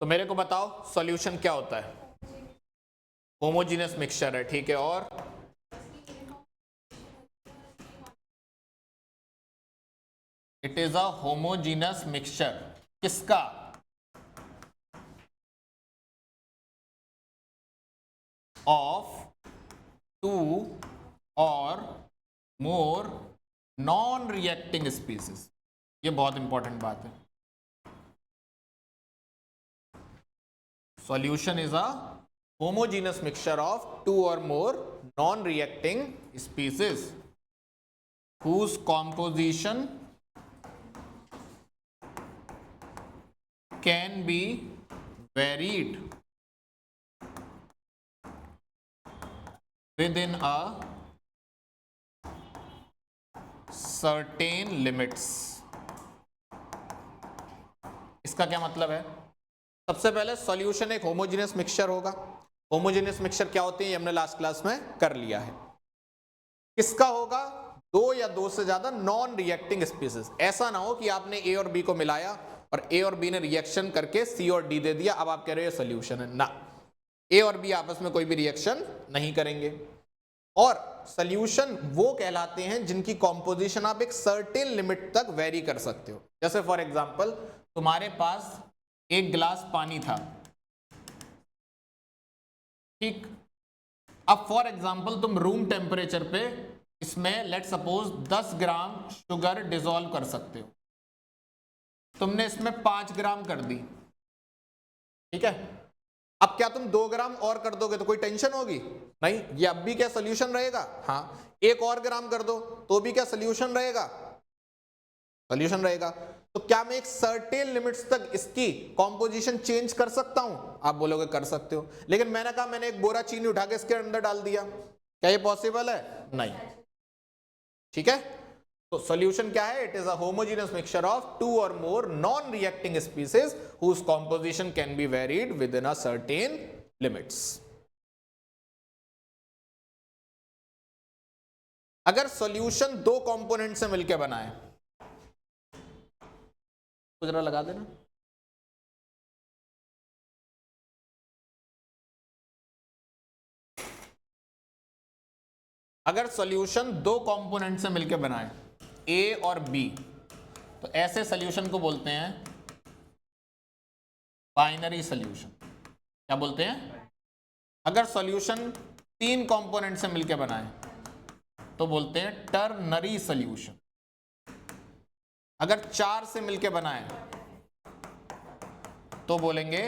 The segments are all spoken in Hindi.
तो मेरे को बताओ सॉल्यूशन क्या होता है? होमोजीनियस मिक्सचर है, ठीक है, और it is a homogeneous mixture किसका? Of two or more non reacting species. ये बहुत इंपॉर्टेंट बात है। Solution is a homogeneous mixture of two or more non-reacting species whose composition can be varied within a certain limits। इसका क्या मतलब है? सबसे पहले सॉल्यूशन एक होमोजेनियस मिक्सचर होगा। होमोजेनियस मिक्सचर क्या होते हैं ये हमने लास्ट क्लास में कर लिया है। किसका होगा? दो या दो से ज्यादा नॉन रिएक्टिंग स्पीसीज। ऐसा ना हो कि आपने ए और बी को मिलाया और ए और बी ने रिएक्शन करके सी और डी दे दिया, अब आप कह रहे हो ये सॉल्यूशन है। ना, ए और बी आपस में कोई भी रिएक्शन नहीं करेंगे। और सॉल्यूशन वो कहलाते हैं जिनकी कॉम्पोजिशन आप एक सर्टेन लिमिट तक वेरी कर सकते हो। जैसे फॉर एग्जांपल तुम्हारे पास एक गिलास पानी था, ठीक। अब फॉर एग्जांपल तुम रूम टेम्परेचर पे इसमें let suppose 10 gram sugar dissolve कर सकते हो। तुमने इसमें 5 ग्राम कर दी, ठीक है। अब क्या तुम 2 ग्राम और कर दोगे तो कोई टेंशन होगी? नहीं, ये अब भी क्या सोल्यूशन रहेगा? हाँ। एक और ग्राम कर दो तो भी क्या सोल्यूशन रहेगा? सोल्यूशन रहेगा। तो क्या मैं एक सर्टेन लिमिट्स तक इसकी कॉम्पोजिशन चेंज कर सकता हूं? आप बोलोगे कर सकते हो, लेकिन मैंने कहा मैंने एक बोरा चीनी उठा के इसके अंदर डाल दिया, क्या ये पॉसिबल है? नहीं, ठीक है। तो सॉल्यूशन क्या है? It is a homogeneous mixture of two or more non reacting species whose composition can be varied within a certain limits। अगर सॉल्यूशन दो कंपोनेंट से मिलकर बना है तो जरा लगा देना। अगर सॉल्यूशन दो कंपोनेंट से मिलकर बना है, ए और बी, तो ऐसे सॉल्यूशन को बोलते हैं बाइनरी सॉल्यूशन। क्या बोलते हैं? अगर सॉल्यूशन 3 कंपोनेंट से मिलकर बना है तो बोलते हैं टर्नरी सॉल्यूशन। अगर 4 से मिलकर बना है तो बोलेंगे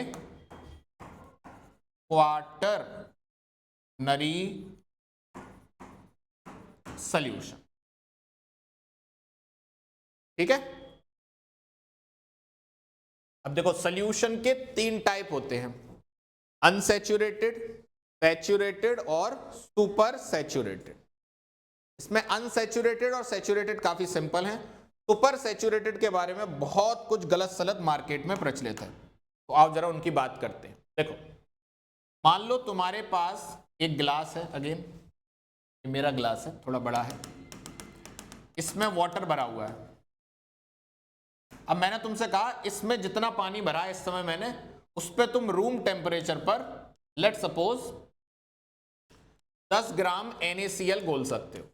क्वार्टर नरी सॉल्यूशन, ठीक है। अब देखो सॉल्यूशन के 3 टाइप होते हैं, अनसैचुरेटेड, सैचुरेटेड और सुपर सैचुरेटेड। इसमें अनसैचुरेटेड और सैचुरेटेड काफी सिंपल हैं। सुपर सैचुरेटेड के बारे में बहुत कुछ गलत सलत मार्केट में प्रचलित है, तो आओ जरा उनकी बात करते हैं। देखो, मान लो तुम्हारे पास एक गिलास है, अगेन ये मेरा गिलास है, थोड़ा बड़ा है, इसमें वाटर भरा हुआ है। अब मैंने तुमसे कहा इसमें जितना पानी भरा है इस समय मैंने, उस पर तुम रूम टेम्परेचर पर लेट सपोज 10 ग्राम NaCl घोल सकते हो।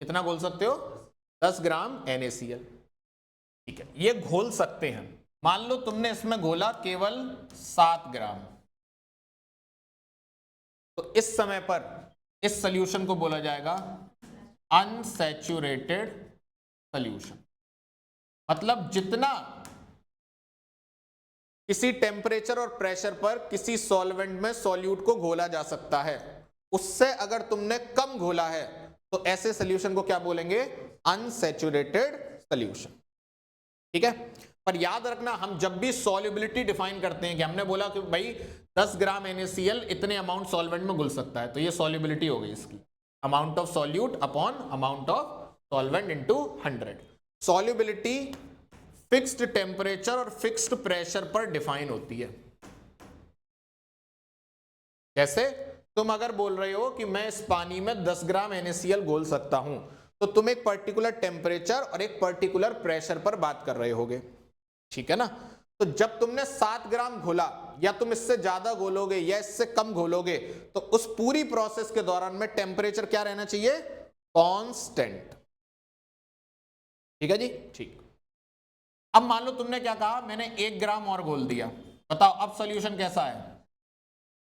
कितना घोल सकते हो? 10 ग्राम NaCl, ठीक है। ये घोल सकते हैं। मान लो तुमने इसमें घोला केवल 7 ग्राम, तो इस समय पर इस सॉल्यूशन को बोला जाएगा अनसैचुरेटेड सॉल्यूशन। मतलब जितना किसी टेम्परेचर और प्रेशर पर किसी सॉल्वेंट में सॉल्यूट को घोला जा सकता है, उससे अगर तुमने कम घोला है तो ऐसे सॉल्यूशन को क्या बोलेंगे? अनसैचुरेटेड सॉल्यूशन, ठीक है। पर याद रखना, हम जब भी सॉल्युबिलिटी डिफाइन करते हैं कि हमने बोला कि भाई 10 ग्राम NaCl इतने अमाउंट सॉल्वेंट में घुल सकता है, तो ये सॉल्युबिलिटी हो गई इसकी, amount of solute upon amount of solvent into 100। Solubility fixed temperature और फिक्स्ड प्रेशर पर डिफाइन होती है। जैसे तुम अगर बोल रहे हो कि मैं इस पानी में 10 ग्राम NaCl घोल सकता हूं, तो तुम एक पर्टिकुलर टेम्परेचर और एक पर्टिकुलर प्रेशर पर बात कर रहे होगे, ठीक है ना। तो जब तुमने 7 ग्राम घोला, या तुम इससे ज्यादा घोलोगे या इससे कम घोलोगे, तो उस पूरी प्रोसेस के दौरान में टेम्परेचर क्या रहना चाहिए? कांस्टेंट। ठीक है जी, ठीक। अब मान लो तुमने क्या कहा, मैंने 1 ग्राम और घोल दिया, बताओ अब सॉल्यूशन कैसा है?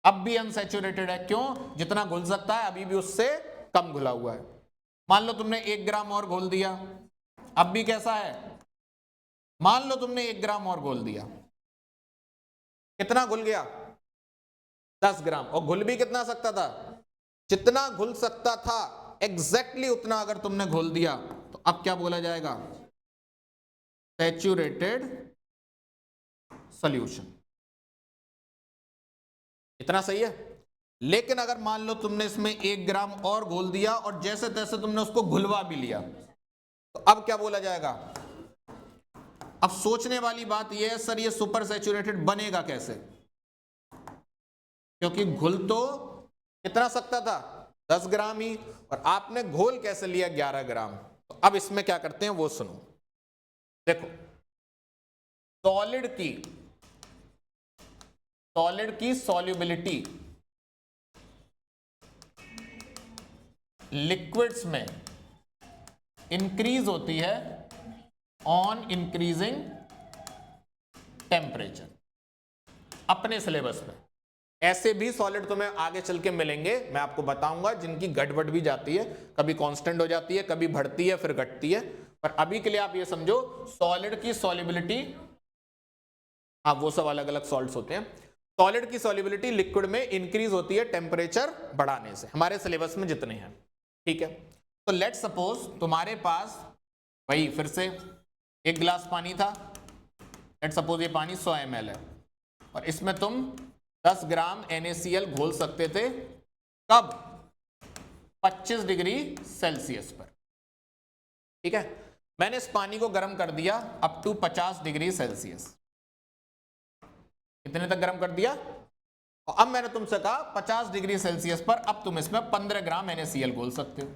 अब भी अनसैचुरेटेड है। क्यों? जितना घुल सकता है अभी भी उससे कम घुला हुआ है। मान लो तुमने 1 ग्राम और घोल दिया, अब भी कैसा है? मान लो तुमने 1 ग्राम और घोल दिया, कितना घुल गया? 10 ग्राम। और घुल भी कितना सकता था? जितना घुल सकता था एग्जैक्टली उतना अगर तुमने घोल दिया, तो अब क्या बोला जाएगा? Saturated solution. इतना सही है। लेकिन अगर मान लो तुमने इसमें 1 ग्राम और घोल दिया और जैसे तैसे तुमने उसको घुलवा भी लिया, तो अब क्या बोला जाएगा? अब सोचने वाली बात यह है, सर ये सुपर सैचुरेटेड बनेगा कैसे? क्योंकि घुल तो कितना सकता था? 10 ग्राम ही, और आपने घोल कैसे लिया? 11 ग्राम। तो अब इसमें क्या करते हैं वो सुनो। देखो, सॉलिड की सॉल्युबिलिटी लिक्विड्स में इंक्रीज होती है ऑन इंक्रीजिंग टेम्परेचर। अपने सिलेबस में ऐसे भी सॉलिड तुम्हें आगे चल के मिलेंगे, मैं आपको बताऊंगा, जिनकी गड़बड़ भी जाती है, कभी कांस्टेंट हो जाती है, कभी बढ़ती है फिर घटती है। पर अभी के लिए आप ये समझो, सॉलिड की सॉल्युबिलिटी, हाँ वो सब अलग अलग सॉल्ट्स होते हैं, सॉलिड की सॉल्युबिलिटी लिक्विड में इंक्रीज होती है टेम्परेचर बढ़ाने से, हमारे सिलेबस में जितने हैं। ठीक है, तो लेट सपोज तुम्हारे पास वही फिर से 1 गिलास पानी था, लेट सपोज ये पानी 100 ml है, और इसमें तुम 10 ग्राम NaCl घोल सकते थे। कब? 25 डिग्री सेल्सियस पर। ठीक है, मैंने इस पानी को गर्म कर दिया अप टू 50 डिग्री सेल्सियस। कितने तक गर्म कर दिया? और अब मैंने तुमसे कहा 50 डिग्री सेल्सियस पर अब तुम इसमें 15 ग्राम NaCl घोल सकते हो।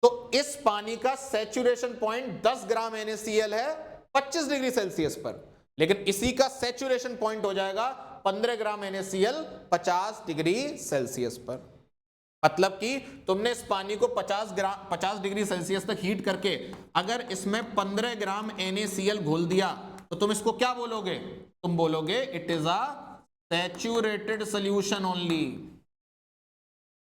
तो इस पानी का सैचुरेशन पॉइंट 10 ग्राम NaCl है 25 डिग्री सेल्सियस पर, लेकिन इसी का सैचुरेशन पॉइंट हो जाएगा 15 ग्राम NaCl 50 डिग्री सेल्सियस पर। मतलब कि तुमने इस पानी को 50 डिग्री सेल्सियस तक हीट करके अगर इसमें 15 ग्राम NaCl घोल दिया, तो तुम इसको क्या बोलोगे? तुम बोलोगे it is a saturated solution only.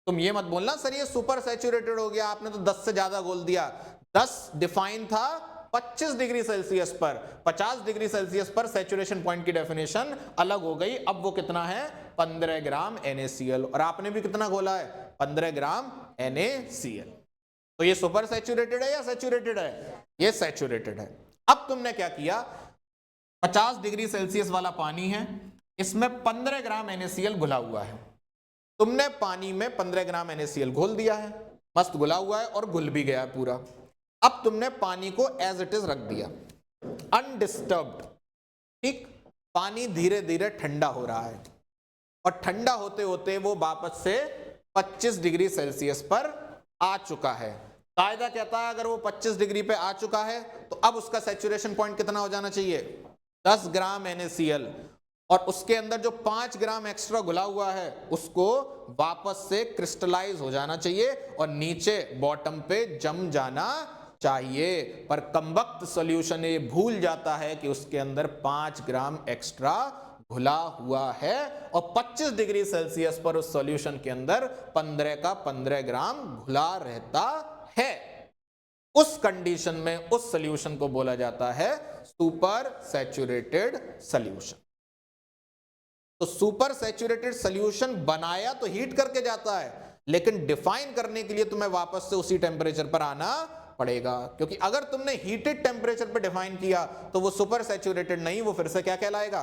तुम ये मत बोलना सर ये सुपर सैचुरेटेड हो गया, आपने तो 10 से ज्यादा घोल दिया। 10 डिफाइन था 25 डिग्री सेल्सियस पर, 50 डिग्री सेल्सियस पर सैचुरेशन पॉइंट की डेफिनेशन अलग हो गई। अब वो कितना है? 15 ग्राम NaCl, और आपने भी कितना घोला है? 15 ग्राम NaCl। तो ये सुपर सैचुरेटेड है या सैचुरेटेड है? ये सैचुरेटेड है। अब तुमने क्या किया, 50 डिग्री सेल्सियस वाला पानी है, इसमें 15 ग्राम NaCl घुला हुआ है। तुमने पानी में 15 ग्राम NaCl घोल दिया है, मस्त घुला हुआ है और घुल भी गया है पूरा। अब तुमने पानी को एज इट इज रख दिया अनडिस्टर्ब्ड। ठीक, पानी धीरे धीरे ठंडा हो रहा है, और ठंडा होते होते वो वापस से 25 डिग्री सेल्सियस पर आ चुका है। कायदा कहता है अगर वो 25 डिग्री पे आ चुका है तो अब उसका सैचुरेशन पॉइंट कितना हो जाना चाहिए? 10 ग्राम NaCl, और उसके अंदर जो 5 ग्राम एक्स्ट्रा घुला हुआ है उसको वापस से क्रिस्टलाइज हो जाना चाहिए और नीचे बॉटम पे जम जाना चाहिए। पर कमबख्त सॉल्यूशन ये भूल जाता है कि उसके अंदर 5 ग्राम एक्स्ट्रा घुला हुआ है, और 25 डिग्री सेल्सियस पर उस सॉल्यूशन के अंदर 15 का 15 ग्राम घुला रहता है। उस कंडीशन में उस सॉल्यूशन को बोला जाता है सुपर सैचुरेटेड सॉल्यूशन। तो सुपर सैचुरेटेड सॉल्यूशन बनाया तो हीट करके जाता है, लेकिन डिफाइन करने के लिए तुम्हें वापस से उसी टेम्परेचर पर आना पड़ेगा, क्योंकि अगर तुमने हीटेड टेम्परेचर पर डिफाइन किया तो वो सुपर सैचुरेटेड नहीं, वो फिर से क्या कहलाएगा?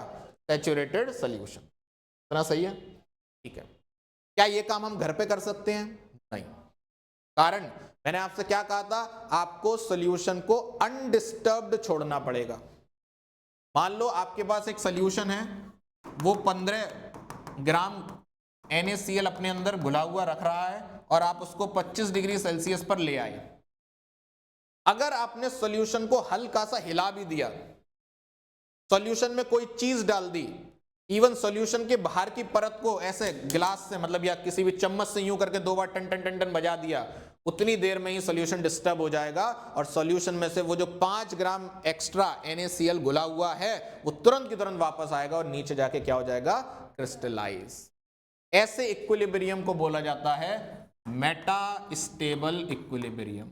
Saturated solution. इतना सही है? ठीक है। क्या ये काम हम घर पे कर सकते हैं? नहीं। कारण मैंने आपसे क्या कहा था, आपको सॉल्यूशन को अनडिस्टर्ब्ड छोड़ना पड़ेगा। मान लो आपके पास एक सॉल्यूशन है, वो 15 ग्राम NaCl अपने अंदर घुला हुआ रख रहा है, और आप उसको 25 डिग्री सेल्सियस पर ले आए। अगर आपने सॉल्यूशन को हल्का सा हिला भी दिया, सॉल्यूशन में कोई चीज डाल दी, इवन सॉल्यूशन के बाहर की परत को ऐसे गिलास से मतलब या किसी भी चम्मच से यूं करके 2 बार टन टन टन टन बजा दिया, उतनी देर में ही सॉल्यूशन डिस्टर्ब हो जाएगा और सॉल्यूशन में से वो जो 5 ग्राम एक्स्ट्रा NaCl घुला हुआ है वो तुरंत की तुरंत वापस आएगा और नीचे जाके क्या हो जाएगा, क्रिस्टलाइज। ऐसे इक्विलिब्रियम को बोला जाता है मेटा स्टेबल इक्विलिब्रियम।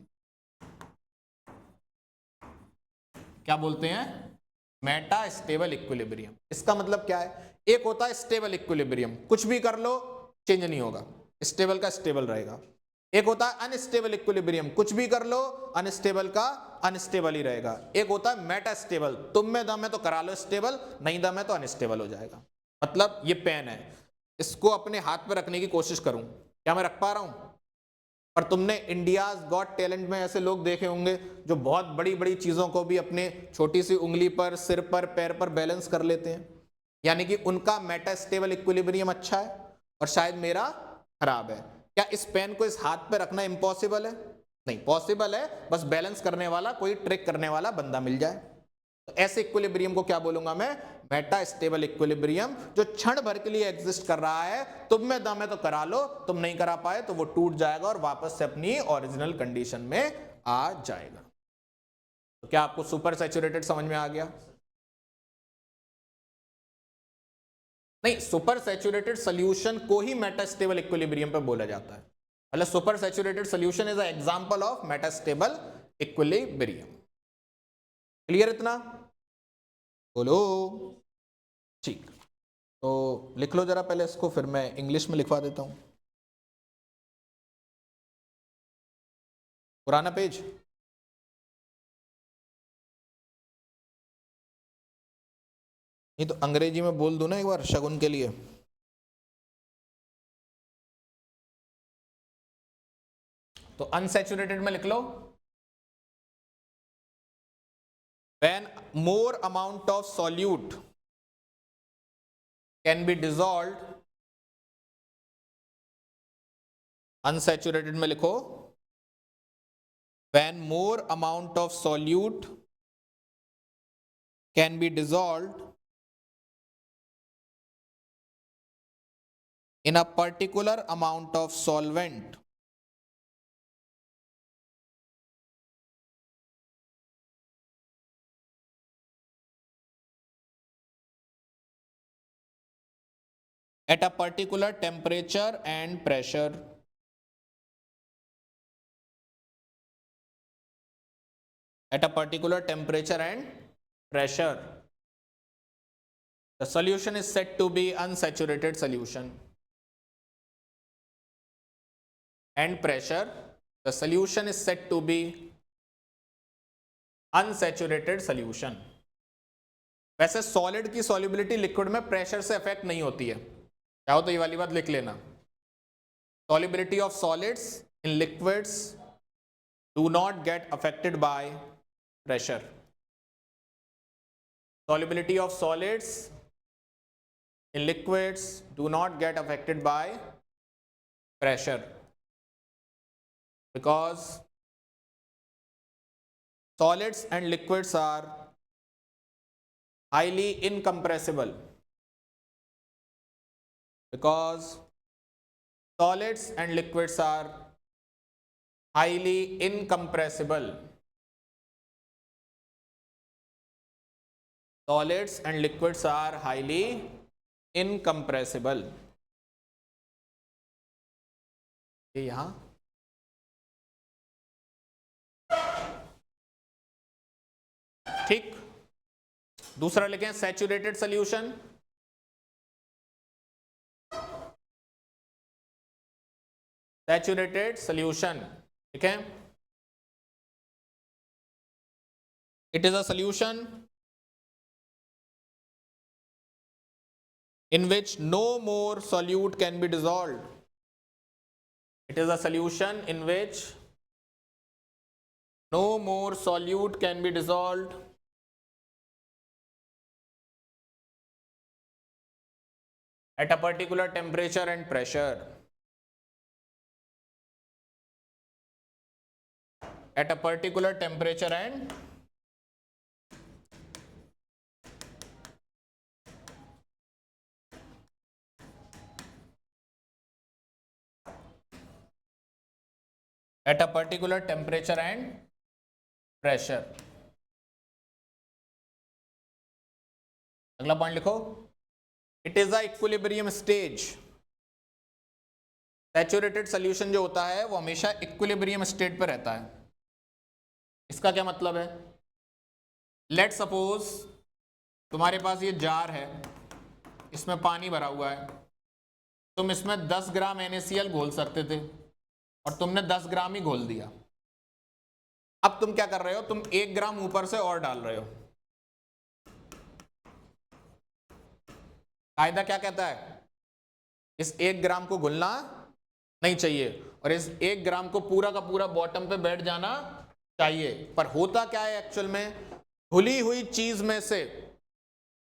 क्या बोलते हैं, मेटा स्टेबल इक्विलिब्रियम। इसका मतलब क्या है, एक होता है स्टेबल इक्विलिब्रियम, कुछ भी कर लो चेंज नहीं होगा, स्टेबल का स्टेबल रहेगा। एक होता है अनस्टेबल इक्विलिब्रियम, कुछ भी कर लो अनस्टेबल का अनस्टेबल ही रहेगा। एक होता है मेटा स्टेबल, तुम में दम है तो करा लो स्टेबल, नहीं दम है तो अनस्टेबल हो जाएगा। मतलब ये पेन है, इसको अपने हाथ पे रखने की कोशिश करूं, क्या मैं रख पा रहा हूं? पर तुमने इंडियाज गॉट टैलेंट में ऐसे लोग देखे होंगे जो बहुत बड़ी बड़ी चीजों को भी अपने छोटी सी उंगली पर, सिर पर, पैर पर बैलेंस कर लेते हैं, यानी कि उनका मेटा स्टेबल इक्विलिब्रियम अच्छा है और शायद मेरा खराब है। क्या इस पेन को इस हाथ पे रखना इम्पॉसिबल है? नहीं, पॉसिबल है, बस बैलेंस करने वाला, कोई ट्रिक करने वाला बंदा मिल जाए। तो ऐसे इक्विलिब्रियम को क्या बोलूंगा मैं, मेटा स्टेबल इक्विलिब्रियम, जो क्षण भर के लिए एग्जिस्ट कर रहा है। तुम में दम है तो करा लो, तुम नहीं करा पाए तो वो टूट जाएगा और वापस से अपनी ओरिजिनल कंडीशन में आ जाएगा। तो क्या आपको सुपर सैचुरेटेड समझ में आ गया? नहीं, सुपर सैचुरेटेड सॉल्यूशन को ही मेटा स्टेबल इक्विलिब्रियम पे बोला जाता है। मतलब super saturated solution is a example of Meta stable equilibrium. Clear इतना? बोलो। ठीक, तो लिख लो जरा पहले इसको, फिर मैं इंग्लिश में लिखवा देता हूं। पुराना पेज, नहीं तो अंग्रेजी में बोल दूं ना एक बार शगुन के लिए। तो अनसैचुरेटेड में लिख लो, when more amount of solute can be dissolved, unsaturated में लिखो, when more amount of solute can be dissolved in a particular amount of solvent, at a particular temperature and pressure, at a particular temperature and pressure, the solution is said to be unsaturated solution. And pressure, the solution is said to be unsaturated solution. वैसे सॉलिड की सॉल्युबिलिटी लिक्विड में प्रेशर से अफेक्ट नहीं होती है, चाहो तो ये वाली बात लिख लेना। Solubility of solids in liquids do not get affected by pressure. Solubility of solids in liquids do not get affected by pressure because solids and liquids are highly incompressible. Because solids and liquids are highly incompressible. Solids and liquids are highly incompressible. ये यहां ठीक। दूसरा लिखें सैचुरेटेड सॉल्यूशन, सैचुरेटेड सॉल्यूशन, ठीक है। It is a solution in which no more solute can be dissolved. It is a solution in which no more solute can be dissolved at a particular temperature and pressure. At a particular temperature and pressure. अगला पॉइंट लिखो, it is a equilibrium stage. Saturated solution जो होता है वो हमेशा इक्विलिब्रियम स्टेट पर रहता है। इसका क्या मतलब है? लेट सपोज तुम्हारे पास ये जार है, इसमें पानी भरा हुआ है, तुम इसमें 10 ग्राम NaCl घोल सकते थे और तुमने 10 ग्राम ही घोल दिया। अब तुम क्या कर रहे हो, तुम 1 ग्राम ऊपर से और डाल रहे हो। कायदा क्या कहता है? इस 1 ग्राम को घुलना नहीं चाहिए और इस 1 ग्राम को पूरा का पूरा बॉटम पे बैठ जाना चाहिए। पर होता क्या है एक्चुअल में, घुली हुई चीज में से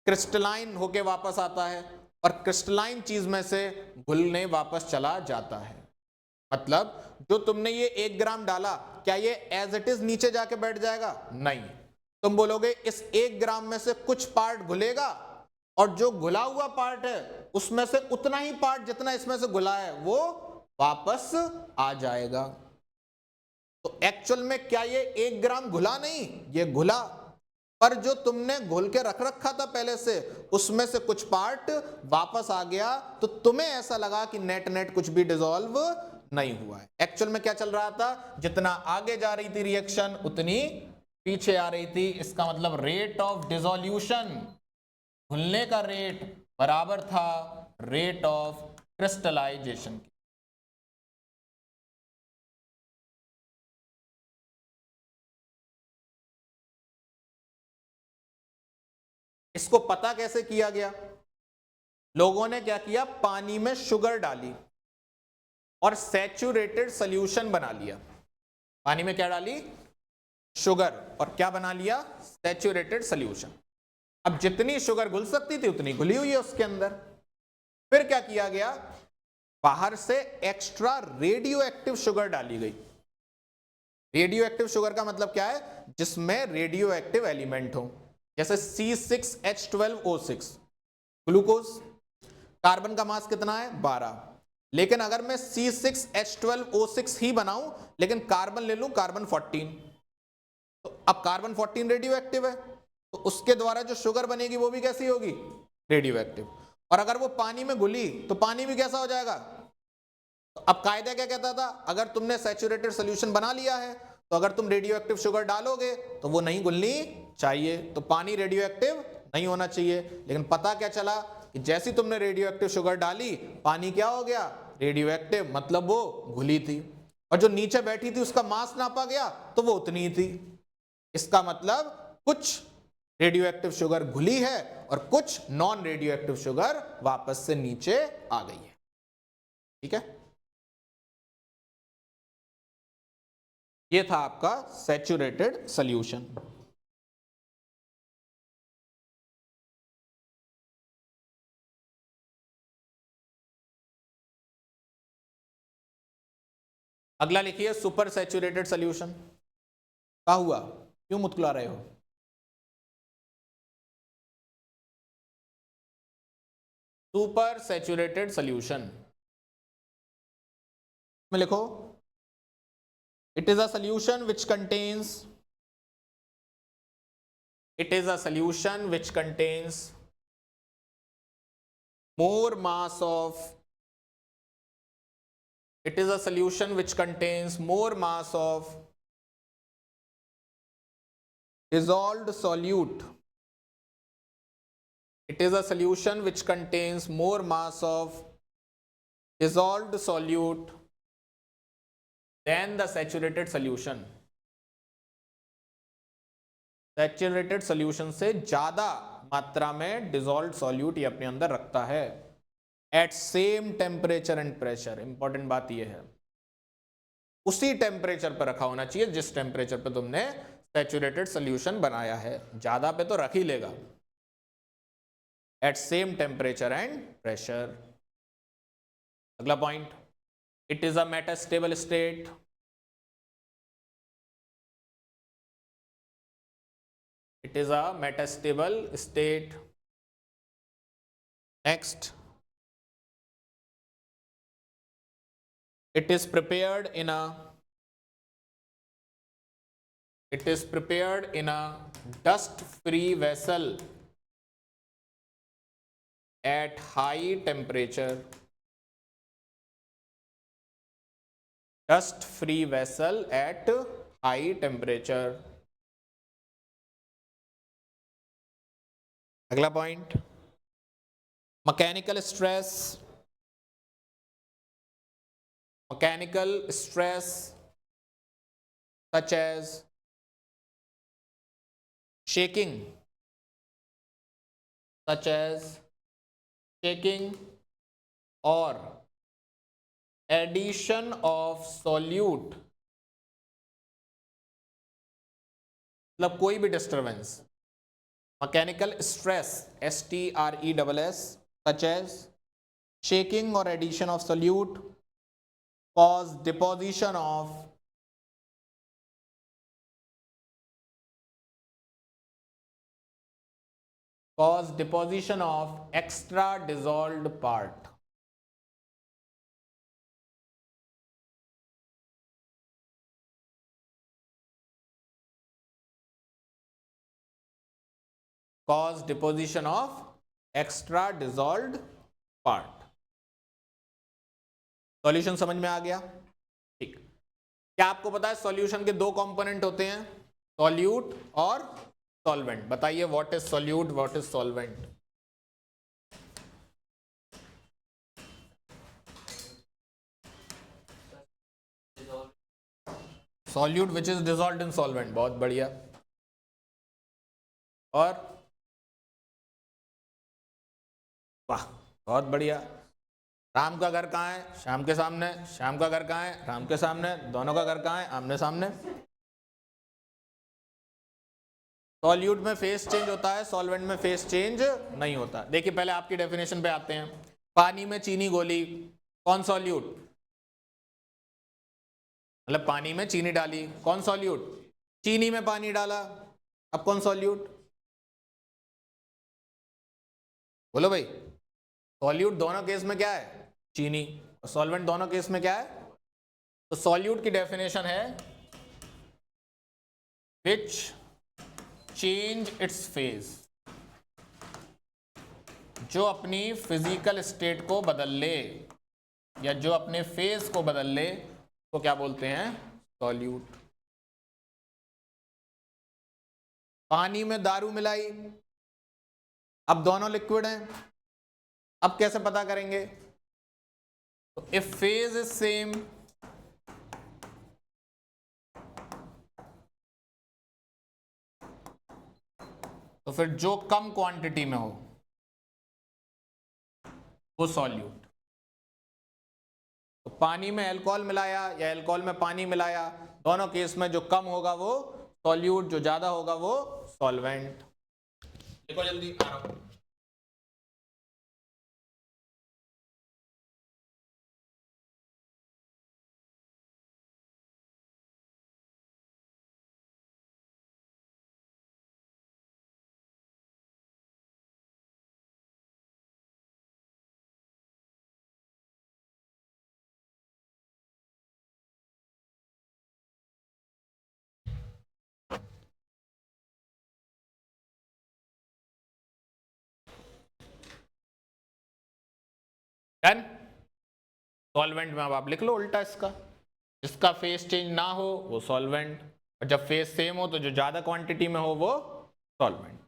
क्रिस्टलाइन होके वापस आता है और क्रिस्टलाइन चीज में से घुलने वापस चला जाता है। मतलब जो तुमने ये 1 ग्राम डाला, क्या ये एज इट इज नीचे जाके बैठ जाएगा? नहीं, तुम बोलोगे इस 1 ग्राम में से कुछ पार्ट घुलेगा और जो घुला हुआ पार्ट है उसमें से उतना ही पार्ट जितना इसमें से घुला है वो वापस आ जाएगा। तो एक्चुअल में क्या ये 1 ग्राम घुला नहीं, ये घुला, पर जो तुमने घोल के रख रखा था पहले से उसमें से कुछ पार्ट वापस आ गया, तो तुम्हें ऐसा लगा कि नेट नेट कुछ भी डिसॉल्व नहीं हुआ है। एक्चुअल में क्या चल रहा था, जितना आगे जा रही थी रिएक्शन उतनी पीछे आ रही थी। इसका मतलब रेट ऑफ डिसोल्यूशन, घुलने का रेट बराबर था रेट ऑफ क्रिस्टलाइजेशन की। इसको पता कैसे किया गया? लोगों ने क्या किया, पानी में शुगर डाली और सैचुरेटेड सॉल्यूशन बना लिया। पानी में क्या डाली? शुगर, और क्या बना लिया? Saturated solution. अब जितनी शुगर घुल सकती थी उतनी घुली हुई है उसके अंदर। फिर क्या किया गया, बाहर से एक्स्ट्रा रेडियो एक्टिव शुगर डाली गई। रेडियो एक्टिव शुगर का मतलब क्या है? जिसमें रेडियो एक्टिव एलिमेंट हो, जैसे C6H12O6 ग्लूकोज। कार्बन का मास कितना है? 12। लेकिन अगर मैं C6H12O6 ही बनाऊं लेकिन कार्बन ले लूं कार्बन 14, तो अब कार्बन 14 रेडियो एक्टिव है, तो उसके द्वारा जो शुगर बनेगी वो भी कैसी होगी? Radio active. और अगर वो पानी में घुली तो पानी भी कैसा हो जाएगा? तो अब कायदा क्या कहता था, अगर तुमने सैचुरेटेड सॉल्यूशन बना लिया है तो अगर तुम रेडियो एक्टिव शुगर डालोगे तो वो नहीं घुलनी चाहिए, तो पानी रेडियो एक्टिव नहीं होना चाहिए। लेकिन पता क्या चला कि जैसी तुमने रेडियो एक्टिव शुगर डाली, पानी क्या हो गया? रेडियो एक्टिव, मतलब वो घुली थी। और जो नीचे बैठी थी उसका मास नापा गया तो वो उतनी ही थी। इसका मतलब कुछ रेडियो एक्टिव शुगर घुली है और कुछ नॉन रेडियो एक्टिव शुगर वापस से नीचे आ गई है। ठीक है, ये था आपका सैचुरेटेड सॉल्यूशन। अगला लिखिए सुपर सैचुरेटेड सॉल्यूशन। क्या हुआ, क्यों मुस्कुरा रहे हो? सुपर सैचुरेटेड सॉल्यूशन में लिखो, it is a solution which contains, it is a solution which contains more mass of, it is a solution which contains more mass of dissolved solute, it is a solution which contains more mass of dissolved solute than the saturated solution, saturated solution से ज्यादा मात्रा में डिसॉल्व्ड सॉल्यूट ये अपने अंदर रखता है at same temperature and pressure. Important बात ये है, उसी टेम्परेचर पर रखा होना चाहिए जिस टेम्परेचर पे तुमने सैचुरेटेड सॉल्यूशन बनाया है। ज्यादा पे तो रख ही लेगा। At same temperature and pressure. अगला point, it is a metastable state, It is a metastable state. Next, it is prepared in a dust-free vessel at high temperature. Dust-free vessel at high temperature. अगला point, mechanical stress such as shaking or addition of solute, मतलब कोई भी disturbance, mechanical stress STRESS such as shaking or addition of solute cause deposition of extra dissolved part. Cause deposition of extra dissolved part. Solution समझ में आ गया? ठीक। क्या आपको पता है सॉल्यूशन के दो कंपोनेंट होते हैं, सॉल्यूट और सॉल्वेंट? बताइए, what is solute, what is solvent? Solute which is dissolved in solvent, बहुत बढ़िया। और वाह, बहुत बढ़िया। राम का घर कहाँ है? श्याम के सामने। श्याम का घर कहाँ है? राम के सामने। दोनों का घर कहाँ है? आमने सामने। सॉल्यूट में फेस चेंज होता है, सॉल्वेंट में फेस चेंज नहीं होता। देखिए पहले आपकी डेफिनेशन पे आते हैं। पानी में चीनी घोली, कौन सॉल्यूट? मतलब पानी में चीनी डाली, कौन सॉल्यूट? चीनी में पानी डाला, अब कौन सॉल्यूट? बोलो भाई। सॉल्यूट दोनों केस में क्या है? चीनी। और सॉल्वेंट दोनों केस में क्या है? तो सॉल्यूट की डेफिनेशन है विच चेंज इट्स फेज, जो अपनी फिजिकल स्टेट को बदल ले या जो अपने फेज को बदल ले, तो क्या बोलते हैं? सॉल्यूट। पानी में दारू मिलाई, अब दोनों लिक्विड हैं, अब कैसे पता करेंगे? तो इफ फेज इज सेम, तो फिर जो कम क्वांटिटी में हो वो सॉल्यूट। तो पानी में अल्कोहल मिलाया या अल्कोहल में पानी मिलाया, दोनों केस में जो कम होगा वो सॉल्यूट, जो ज्यादा होगा वो सॉल्वेंट। देखो जल्दी आ रहा हूं। डन। सॉल्वेंट में अब आप लिख लो उल्टा इसका, जिसका फेस चेंज ना हो वो सॉल्वेंट, और जब फेस सेम हो तो जो ज्यादा क्वांटिटी में हो वो सॉल्वेंट।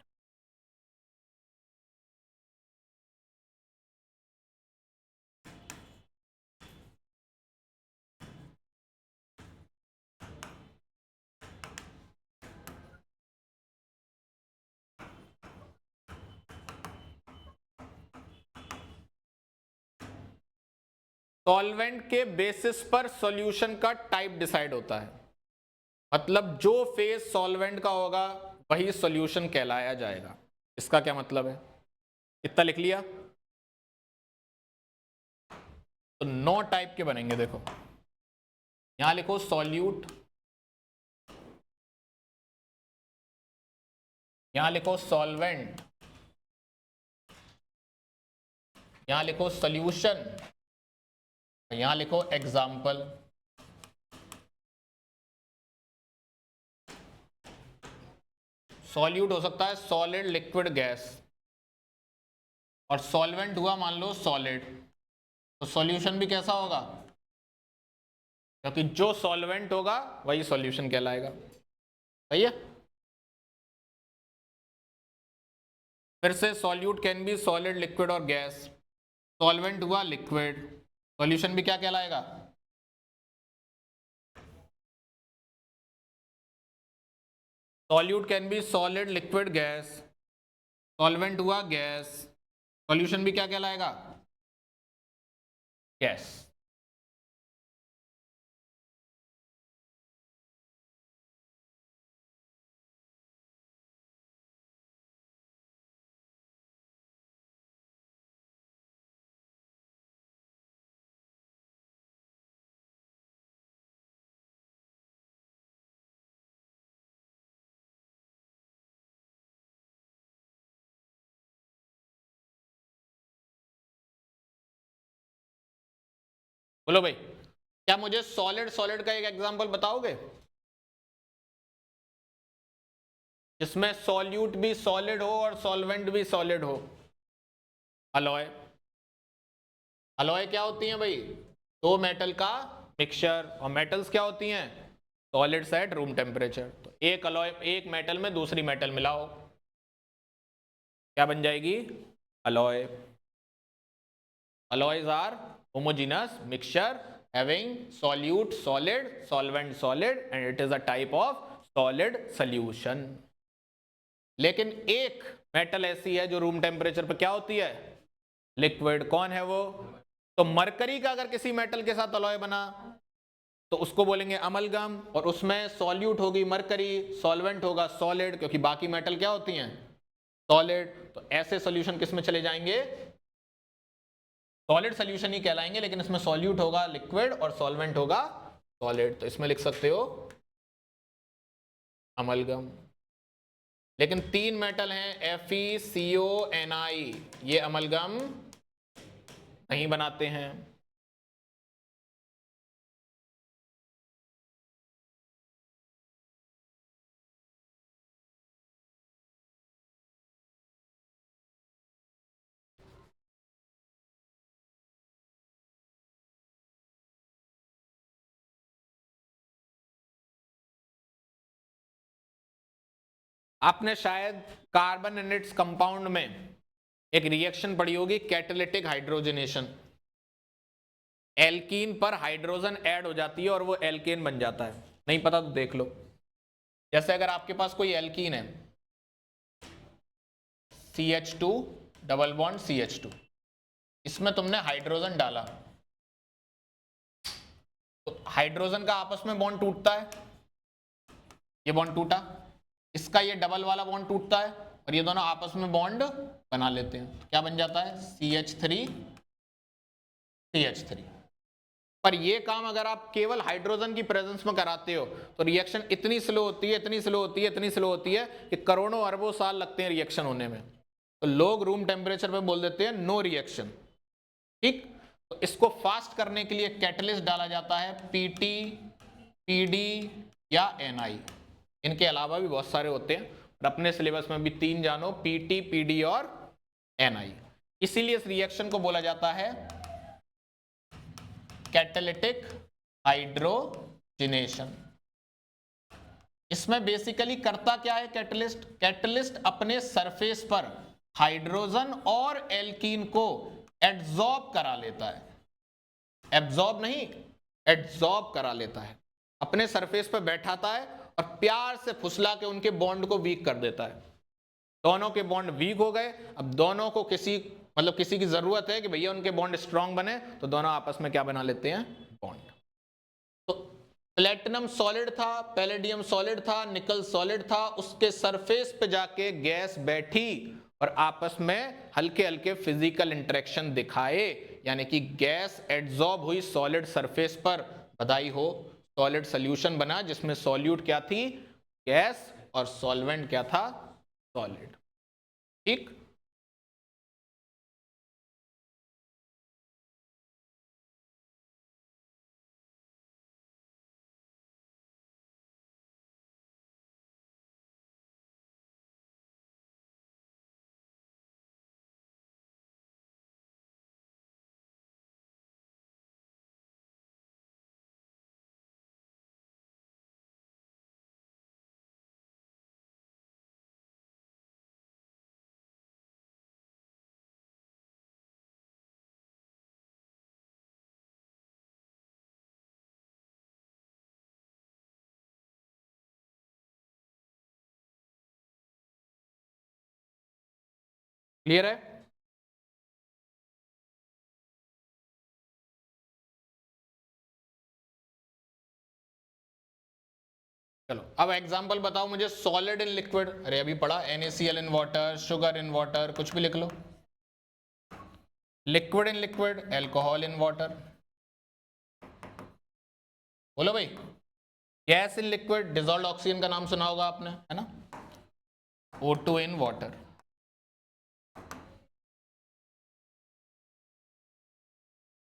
सॉल्वेंट के बेसिस पर सॉल्यूशन का टाइप डिसाइड होता है, मतलब जो फेस सॉल्वेंट का होगा वही सॉल्यूशन कहलाया जाएगा। इसका क्या मतलब है? इतना लिख लिया। तो 9 टाइप के बनेंगे। देखो यहां लिखो सॉल्यूट, यहां लिखो सॉल्वेंट, यहां लिखो सॉल्यूशन, यहां लिखो एग्जाम्पल। सॉल्यूट हो सकता है सॉलिड, लिक्विड, गैस, और सॉल्वेंट हुआ मान लो सॉलिड, तो सॉल्यूशन भी कैसा होगा, क्योंकि जो सॉल्वेंट होगा वही सॉल्यूशन कहलाएगा। सही है। फिर से solute can be solid, liquid और गैस। सॉल्वेंट हुआ लिक्विड, सॉल्यूशन भी क्या कहलाएगा, solute can be solid, liquid, gas. Solvent हुआ गैस, सॉल्यूशन भी क्या कहलाएगा, गैस। बोलो भाई, क्या मुझे सॉलिड सॉलिड का एक एग्जांपल बताओगे जिसमें सॉल्यूट भी सॉलिड हो और सॉल्वेंट भी सॉलिड हो? अलॉय। अलॉय क्या होती है भाई, दो मेटल का मिक्सचर, और मेटल्स क्या होती हैं, सॉलिड्स एट रूम टेम्परेचर। तो एक अलॉय, एक मेटल में दूसरी मेटल मिलाओ, क्या बन जाएगी, alloy. Alloys are homogenous mixture having solute solid, solvent solid, and it is a type of solid solution. लेकिन एक मेटल ऐसी है जो रूम टेम्परेचर पर क्या होती है, लिक्विड। कौन है वो, तो मरकरी का अगर किसी मेटल के साथ अलॉय बना तो उसको बोलेंगे अमलगम, और उसमें सॉल्यूट होगी मरकरी, सॉल्वेंट होगा सॉलिड, क्योंकि बाकी मेटल क्या होती हैं, सॉलिड। तो ऐसे सॉल्यूशन किस में चले जाएंगे, सॉलिड सॉल्यूशन ही कहलाएंगे, लेकिन इसमें सॉल्यूट होगा लिक्विड और सॉल्वेंट होगा सॉलिड। तो इसमें लिख सकते हो अमलगम। लेकिन तीन मेटल हैं FeCO, Ni, ये अमलगम नहीं बनाते हैं। आपने शायद कार्बन एंड इट्स कंपाउंड में एक रिएक्शन पढ़ी होगी, कैटालिटिक हाइड्रोजनेशन। एल्कीन पर हाइड्रोजन ऐड हो जाती है और वो एल्केन बन जाता है। नहीं पता तो देख लो। जैसे अगर आपके पास कोई एल्कीन है, CH2 डबल बॉन्ड CH2, इसमें तुमने हाइड्रोजन डाला, तो हाइड्रोजन का आपस में बॉन्ड टूटता है, ये बॉन्ड टूटा, इसका ये डबल वाला बॉन्ड टूटता है, और ये दोनों आपस में बॉन्ड बना लेते हैं। तो क्या बन जाता है, CH3 CH3। पर ये काम अगर आप केवल हाइड्रोजन की प्रेजेंस में कराते हो तो रिएक्शन इतनी स्लो होती है, इतनी स्लो होती है, इतनी स्लो होती है कि करोड़ों अरबों साल लगते हैं रिएक्शन होने में। तो लोग रूम टेम्परेचर पे बोल देते हैं नो रिएक्शन। ठीक, तो इसको फास्ट करने के लिए कैटलिस्ट डाला जाता है, PT, PD या Ni। इनके अलावा भी बहुत सारे होते हैं, और अपने सिलेबस में भी तीन जानो, PT, PD और Ni। इसीलिए इस रिएक्शन को बोला जाता है कैटालिटिक हाइड्रोजनेशन। इसमें बेसिकली करता क्या है कैटलिस्ट, कैटलिस्ट अपने सरफेस पर हाइड्रोजन और एल्कीन को एड्सॉर्ब करा लेता है। एब्सॉर्ब नहीं, एड्सॉर्ब करा लेता है, अपने सरफेस पर बैठाता है और प्यार से फुसला के उनके बॉन्ड को वीक कर देता है। दोनों के बॉन्ड वीक हो गए, अब दोनों को किसी की जरूरत है कि भैया उनके बॉन्ड स्ट्रांग बने, तो दोनों आपस में क्या बना लेते हैं, बॉन्ड। तो प्लेटिनम सॉलिड था, पैलेडियम सॉलिड था, निकल सॉलिड था, उसके सरफेस पे जाके गैस बैठी और आपस में हल्के हल्के फिजिकल इंटरेक्शन दिखाए, यानी कि गैस एड्सॉर्ब हुई सॉलिड सरफेस पर, बधाई हो, सॉलिड सॉल्यूशन बना जिसमें सॉल्यूट क्या थी, गैस, और सॉल्वेंट क्या था, सॉलिड। ठीक, क्लियर है? चलो अब एग्जांपल बताओ मुझे, सॉलिड इन लिक्विड। अरे अभी पढ़ा, NaCl in water, sugar in water, कुछ भी लिख लो। Liquid in liquid, alcohol in water. बोलो भाई। Gas in liquid, dissolve oxygen का नाम सुना होगा आपने, है ना। O2 in water.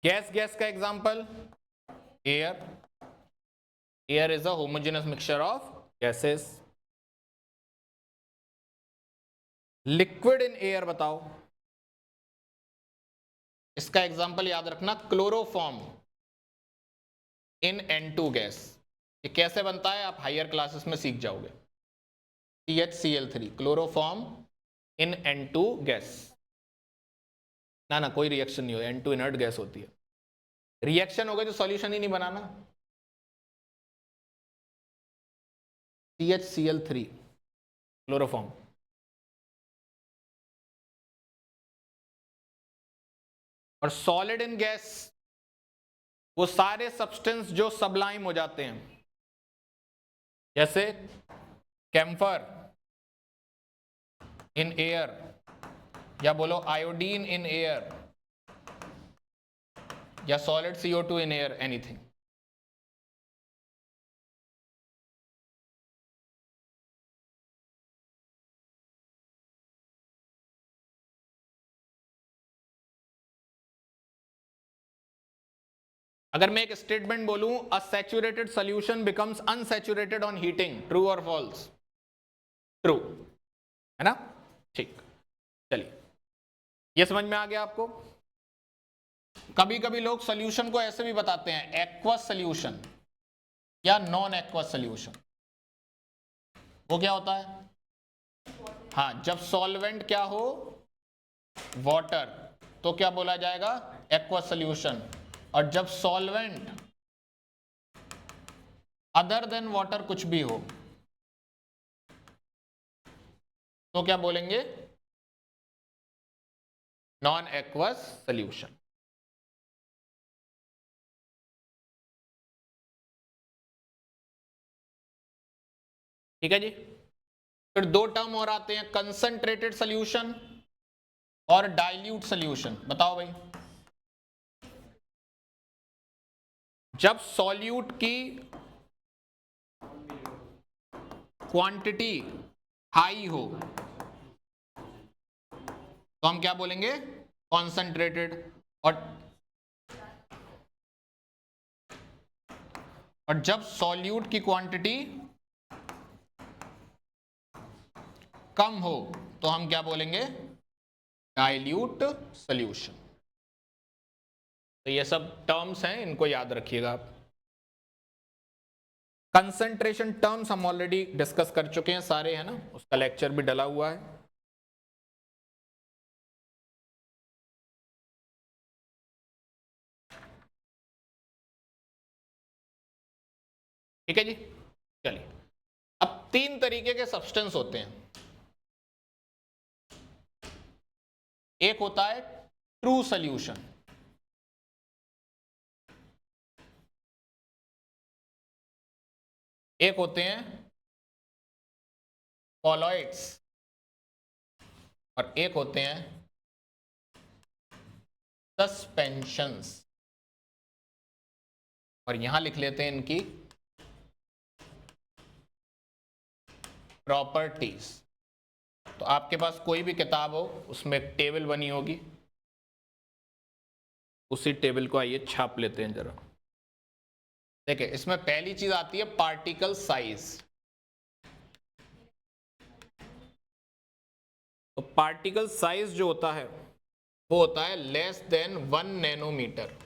Gas gas का example air. Air is a homogeneous mixture of gases. Liquid in air बताओ, इसका एग्जांपल याद रखना, क्लोरोफॉर्म इन N2 गैस। ये कैसे बनता है आप हायर क्लासेस में सीख जाओगे। CHCl3, क्लोरोफॉर्म इन N2 गैस। ना ना कोई रिएक्शन नहीं हो, N2 इनर्ट गैस होती है। रिएक्शन हो गई तो सॉल्यूशन ही नहीं बनाना। CHCl3 chloroform. और सॉलिड इन गैस वो सारे सब्सटेंस जो सबलाइम हो जाते हैं, जैसे कैम्फर इन एयर, या बोलो आयोडीन इन एयर, या solid CO2 in air, anything. अगर मैं एक स्टेटमेंट बोलूं, अ saturated solution becomes unsaturated on heating, true और फॉल्स? ट्रू, है ना। ठीक, चलिए ये समझ में आ गया आपको। कभी कभी लोग सोल्यूशन को ऐसे भी बताते हैं, एक्वस सोल्यूशन या नॉन एक्वस सोल्यूशन। वो क्या होता है? हाँ, जब सॉल्वेंट क्या हो, वाटर, तो क्या बोला जाएगा? Aqueous solution. और जब सॉल्वेंट अदर देन वाटर कुछ भी हो, तो क्या बोलेंगे? Non aqueous solution. ठीक है जी। फिर दो टर्म और आते हैं, कंसंट्रेटेड सोल्यूशन और डाइल्यूट सोल्यूशन। बताओ भाई। जब सॉल्यूट की क्वांटिटी हाई हो तो हम क्या बोलेंगे? कॉन्सेंट्रेटेड। और जब सॉल्यूट की क्वांटिटी कम हो तो हम क्या बोलेंगे? Dilute solution. तो ये सब टर्म्स हैं, इनको याद रखिएगा आप। कंसंट्रेशन टर्म्स हम ऑलरेडी डिस्कस कर चुके हैं सारे, है ना, उसका लेक्चर भी डला हुआ है। ठीक है जी। चलिए, अब तीन तरीके के सब्सटेंस होते हैं। एक होता है ट्रू सॉल्यूशन, एक होते हैं कॉलॉइड्स, और एक होते हैं सस्पेंशंस। और यहां लिख लेते हैं इनकी प्रॉपर्टीज। तो आपके पास कोई भी किताब हो उसमें एक टेबल बनी होगी, उसी टेबल को आइए छाप लेते हैं जरा। देखिए इसमें पहली चीज आती है पार्टिकल साइज। तो पार्टिकल साइज जो होता है वो होता है लेस देन 1 नैनोमीटर।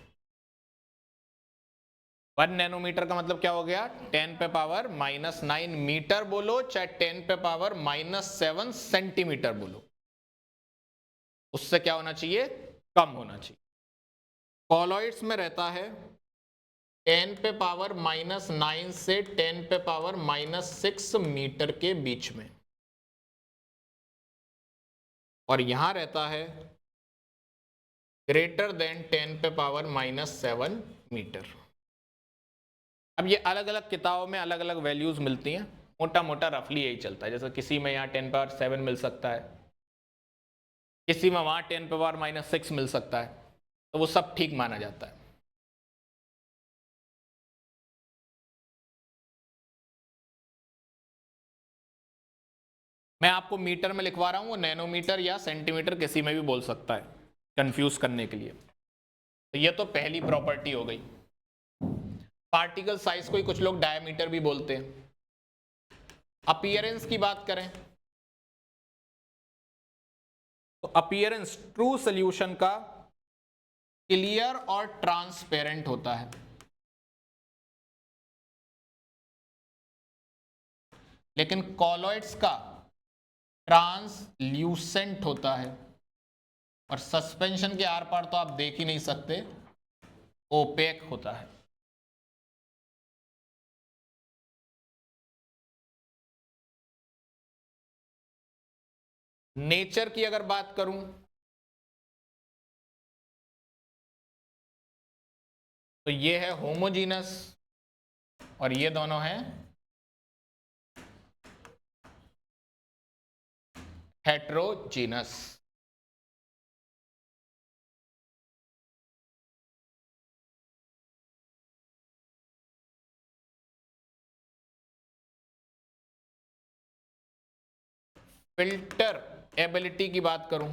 1 नैनोमीटर का मतलब क्या हो गया, 10 पे पावर -9 मीटर बोलो चाहे 10 पे पावर -7 सेंटीमीटर बोलो, उससे क्या होना चाहिए, कम होना चाहिए। कॉलॉइड्स में रहता है 10 पे पावर -9 से 10 पे पावर -6 मीटर के बीच में, और यहां रहता है ग्रेटर देन 10 पे पावर -7 मीटर। अब ये अलग अलग किताबों में अलग अलग वैल्यूज मिलती हैं, मोटा मोटा रफली यही चलता है। जैसे किसी में यहाँ 10 पावर 7 मिल सकता है, किसी में वहां 10 पावर -6 मिल सकता है, तो वो सब ठीक माना जाता है। मैं आपको मीटर में लिखवा रहा हूं, वो नैनोमीटर या सेंटीमीटर किसी में भी बोल सकता है कंफ्यूज करने के लिए। तो ये तो पहली प्रॉपर्टी हो गई। पार्टिकल साइज को ही कुछ लोग डायमीटर भी बोलते हैं। अपीयरेंस की बात करें तो अपीयरेंस ट्रू सॉल्यूशन का क्लियर और ट्रांसपेरेंट होता है, लेकिन कॉलॉइड्स का ट्रांसल्यूसेंट होता है, और सस्पेंशन के आर पार तो आप देख ही नहीं सकते, ओपेक होता है। नेचर की अगर बात करूं तो ये है होमोजीनस और ये दोनों हैं हेट्रोजीनस। फिल्टर एबिलिटी की बात करूं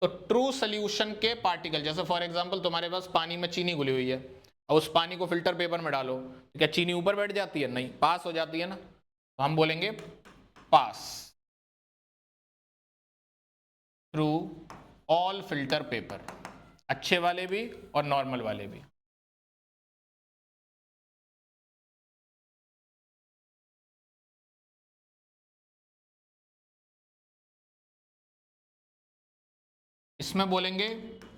तो ट्रू सॉल्यूशन के पार्टिकल, जैसे फॉर एग्जांपल तुम्हारे पास पानी में चीनी घुली हुई है, और उस पानी को फिल्टर पेपर में डालो, तो क्या चीनी ऊपर बैठ जाती है, नहीं, पास हो जाती है ना, तो हम बोलेंगे pass through all filter paper, अच्छे वाले भी और नॉर्मल वाले भी। इसमें बोलेंगे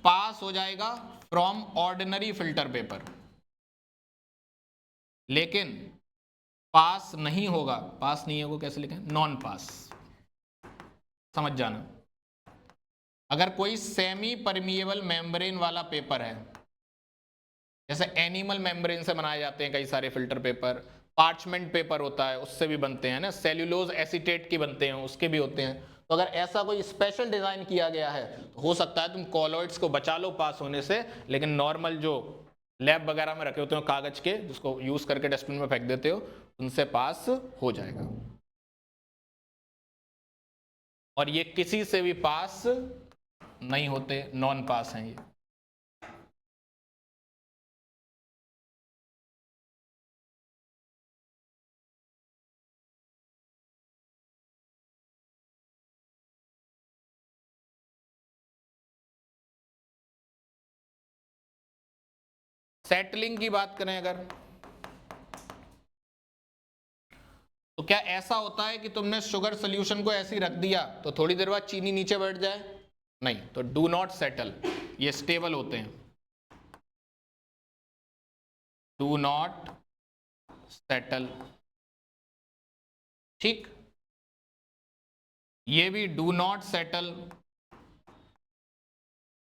पास हो जाएगा फ्रॉम ऑर्डिनरी फिल्टर पेपर, लेकिन पास नहीं होगा, पास नहीं होगा कैसे लिखें, नॉन पास। समझ जाना, अगर कोई सेमी परमिएबल मेम्ब्रेन वाला पेपर है, जैसे एनिमल मेम्ब्रेन से बनाए जाते हैं कई सारे फिल्टर पेपर, पार्चमेंट पेपर होता है उससे भी बनते हैं ना, सेल्यूलोज एसीटेट के बनते हैं उसके भी होते हैं। तो अगर ऐसा कोई स्पेशल डिजाइन किया गया है तो हो सकता है तुम कॉलॉइड्स को बचा लो पास होने से, लेकिन नॉर्मल जो लैब वगैरह में रखे होते हो कागज के, जिसको यूज करके डस्टबिन में फेंक देते हो, उनसे पास हो जाएगा। और ये किसी से भी पास नहीं होते, नॉन पास हैं ये। सेटलिंग की बात करें अगर, तो क्या ऐसा होता है कि तुमने शुगर सोल्यूशन को ऐसे ही रख दिया तो थोड़ी देर बाद चीनी नीचे बैठ जाए, नहीं, तो डू नॉट सेटल, ये स्टेबल होते हैं, डू नॉट सेटल। ठीक, ये भी डू नॉट सेटल,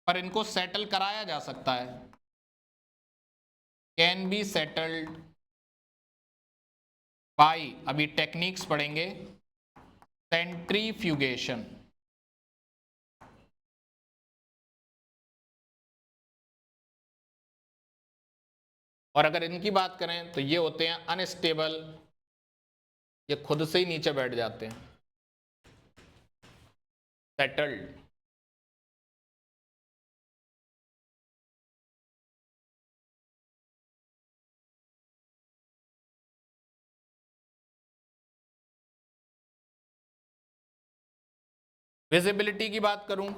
पर इनको सेटल कराया जा सकता है, कैन बी सेटल्ड बाई, अभी टेक्निक्स पढ़ेंगे, सेंट्रीफ्यूगेशन। और अगर इनकी बात करें तो ये होते हैं अनस्टेबल ये खुद से ही नीचे बैठ जाते हैं, सेटल्ड। विजिबिलिटी की बात करूं,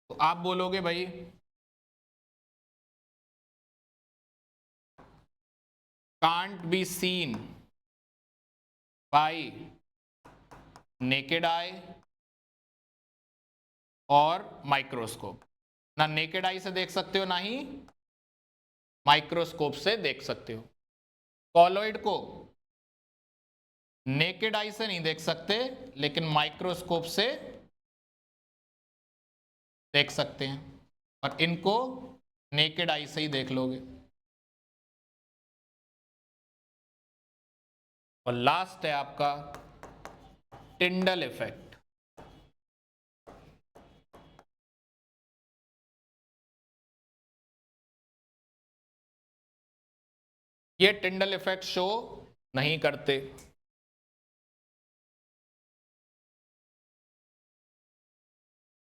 तो आप बोलोगे भाई can't be seen bye naked eye और माइक्रोस्कोप। ना नेकेड आई से देख सकते हो, ना ही माइक्रोस्कोप से देख सकते हो। कॉलॉइड को नेकेड आई से नहीं देख सकते, लेकिन माइक्रोस्कोप से देख सकते हैं, और इनको नेकेड आई से ही देख लोगे। और लास्ट है आपका टिंडल इफेक्ट। ये टिंडल इफेक्ट शो नहीं करते।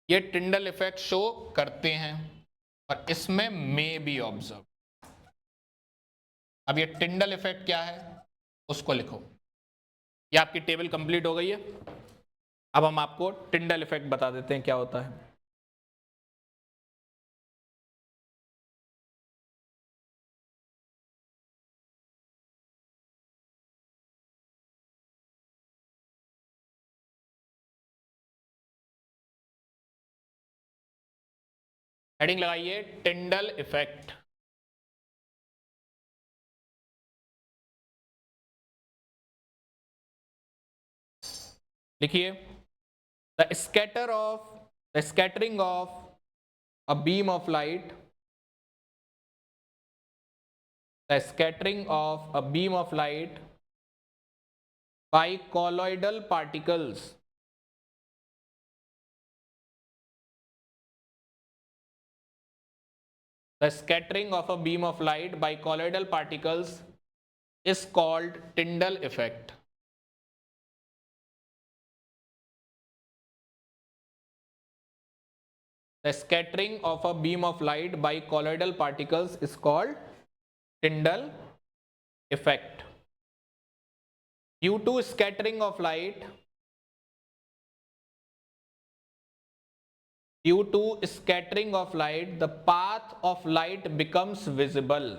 ये टिंडल इफेक्ट शो करते हैं, और इसमें मे बी ऑब्जर्व। अब ये टिंडल इफेक्ट क्या है उसको लिखो। ये आपकी टेबल कंप्लीट हो गई है। अब हम आपको टिंडल इफेक्ट बता देते हैं क्या होता है। हेडिंग लगाइए टिंडल इफेक्ट। लिखिए the scattering of a beam of light, the scattering of a beam of light by colloidal particles the scattering of a beam of light by colloidal particles is called Tyndall effect. The scattering of a beam of light by colloidal particles is called Tyndall effect. Due to scattering of light, the path of light becomes visible.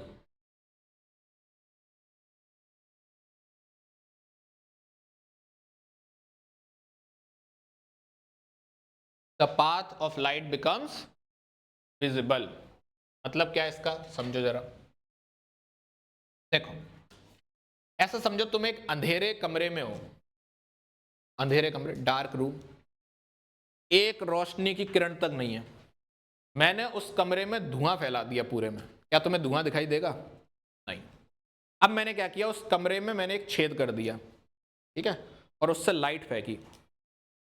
The path of light becomes visible. मतलब क्या है इसका, समझो जरा। देखो ऐसा समझो तुम एक अंधेरे कमरे में हो, अंधेरे कमरे, डार्क रूम, एक रोशनी की किरण तक नहीं है। मैंने उस कमरे में धुआं फैला दिया पूरे में, क्या तुम्हें धुआं दिखाई देगा? नहीं। अब मैंने क्या किया, उस कमरे में मैंने एक छेद कर दिया, ठीक है, और उससे लाइट फेंकी।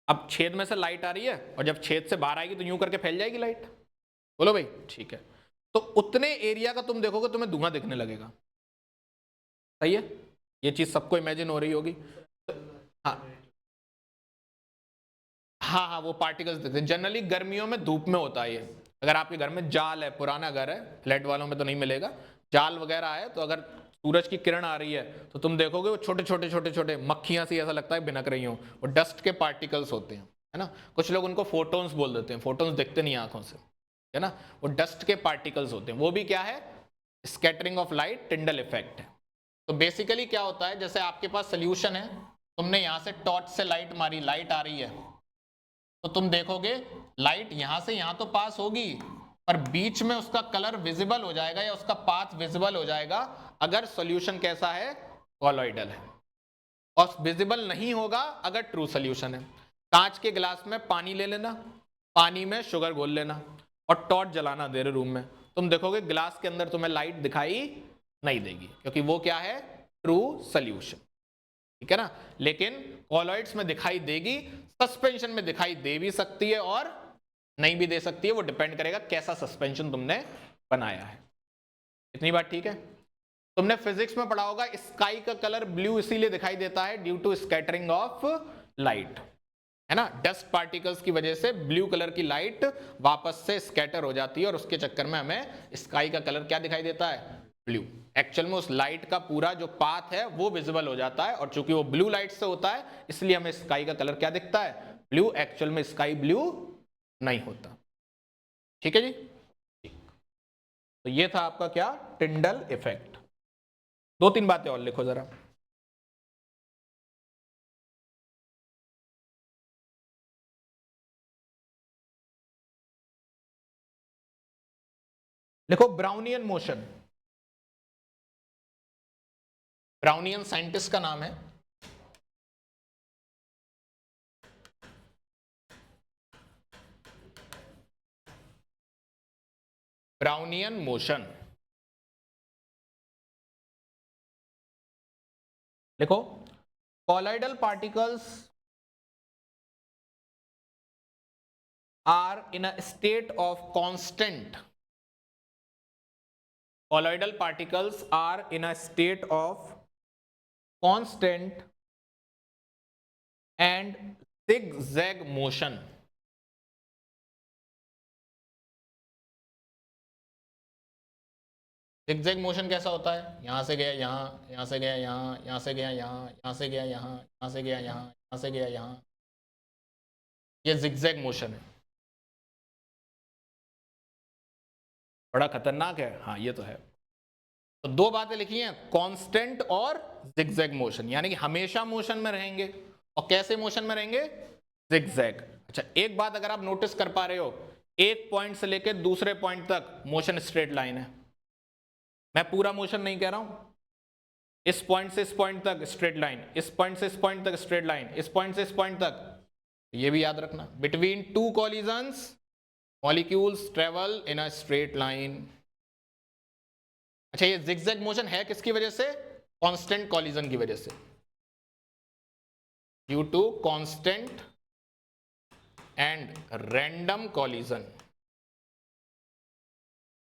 अब छेद में से लाइट आ रही है, और जब छेद से बाहर आएगी तो यूं करके फैल जाएगी लाइट। बोलो भाई, ठीक है। तो उतने एरिया का तुम देखोगे तुम्हें धुआं दिखने लगेगा। सही है, ये चीज सबको इमेजिन हो रही होगी। हाँ हाँ हाँ, वो पार्टिकल्स दिखते हैं। जनरली गर्मियों में धूप में होता है ये। अगर आपके घर में जाल है, पुराना घर है, फ्लैट वालों में तो नहीं मिलेगा, जाल वगैरह है, तो अगर सूरज की किरण आ रही है तो तुम देखोगे वो छोटे छोटे छोटे छोटे मक्खियां सी ऐसा लगता है भिनक रही हो, वो डस्ट के पार्टिकल्स होते हैं, है ना। कुछ लोग उनको फोटोन्स बोल देते हैं, फोटोन्स दिखते नहीं आंखों से, है ना, वो डस्ट के पार्टिकल्स होते हैं। वो भी क्या है, scattering of light, Tyndall effect है। तो बेसिकली क्या होता है, जैसे आपके पास सोल्यूशन है, तुमने यहां से टॉर्च से लाइट मारी, लाइट आ रही है, तो तुम देखोगे लाइट यहां से यहां तो पास होगी, पर बीच में उसका कलर विजिबल हो जाएगा या उसका पाथ विजिबल हो जाएगा अगर सॉल्यूशन कैसा है, कॉलॉइडल है, और विजिबल नहीं होगा अगर ट्रू सॉल्यूशन है। कांच के गिलास में पानी ले लेना, पानी में शुगर घोल लेना, और टॉर्च जलाना अंधेरे रूम में, तुम देखोगे गिलास के अंदर तुम्हें लाइट दिखाई नहीं देगी, क्योंकि वो क्या है, ट्रू सॉल्यूशन, ठीक है ना। लेकिन कॉलॉइड्स में दिखाई देगी, सस्पेंशन में दिखाई दे भी सकती है और नहीं भी दे सकती है, वो डिपेंड करेगा कैसा सस्पेंशन तुमने बनाया है। इतनी बात ठीक है। तुमने फिजिक्स में पढ़ा होगा स्काई का कलर ब्लू इसीलिए दिखाई देता है due to scattering of light, है ना। डस्ट पार्टिकल्स की वजह से ब्लू कलर की लाइट वापस से स्कैटर हो जाती है और उसके चक्कर में हमें स्काई का कलर क्या दिखाई देता है, ब्लू। एक्चुअल में उस लाइट का पूरा जो पाथ है वो विजिबल हो जाता है, और चूंकि वो ब्लू लाइट से होता है इसलिए हमें स्काई का कलर क्या दिखता है, ब्लू। एक्चुअल में स्काई ब्लू नहीं होता। ठीक है जी। तो ये था आपका क्या, टिंडल इफेक्ट। दो तीन बातें और लिखो जरा। लिखो ब्राउनियन मोशन। ब्राउनियन साइंटिस्ट का नाम है। ब्राउनियन मोशन लिखो। Colloidal particles are in a state of constant. Colloidal particles are in a state of constant and zigzag motion. zigzag motion कैसा होता है, यहां से गया यहां, यहां से गया यहां, यहां से गया यहां, यहां से गया यहां, यहां से गया यहां, यहां से गया यहां, ये zigzag motion है। बड़ा खतरनाक है, हाँ ये तो है। तो दो बातें लिखी हैं, कांस्टेंट और जिगजैग मोशन, यानी कि हमेशा मोशन में रहेंगे। और कैसे मोशन में रहेंगे, जिगजैग। अच्छा एक बात अगर आप नोटिस कर पा रहे हो, एक पॉइंट से लेकर दूसरे पॉइंट तक मोशन स्ट्रेट लाइन है। मैं पूरा मोशन नहीं कह रहा हूं, इस पॉइंट से इस पॉइंट तक स्ट्रेट लाइन, इस पॉइंट से इस पॉइंट तक स्ट्रेट लाइन, इस पॉइंट से इस पॉइंट तक। ये भी याद रखना, between two collisions molecules travel in a straight line. अच्छा ये जिगजैग मोशन है किसकी वजह से, कांस्टेंट कॉलिजन की वजह से, due to constant and random collision.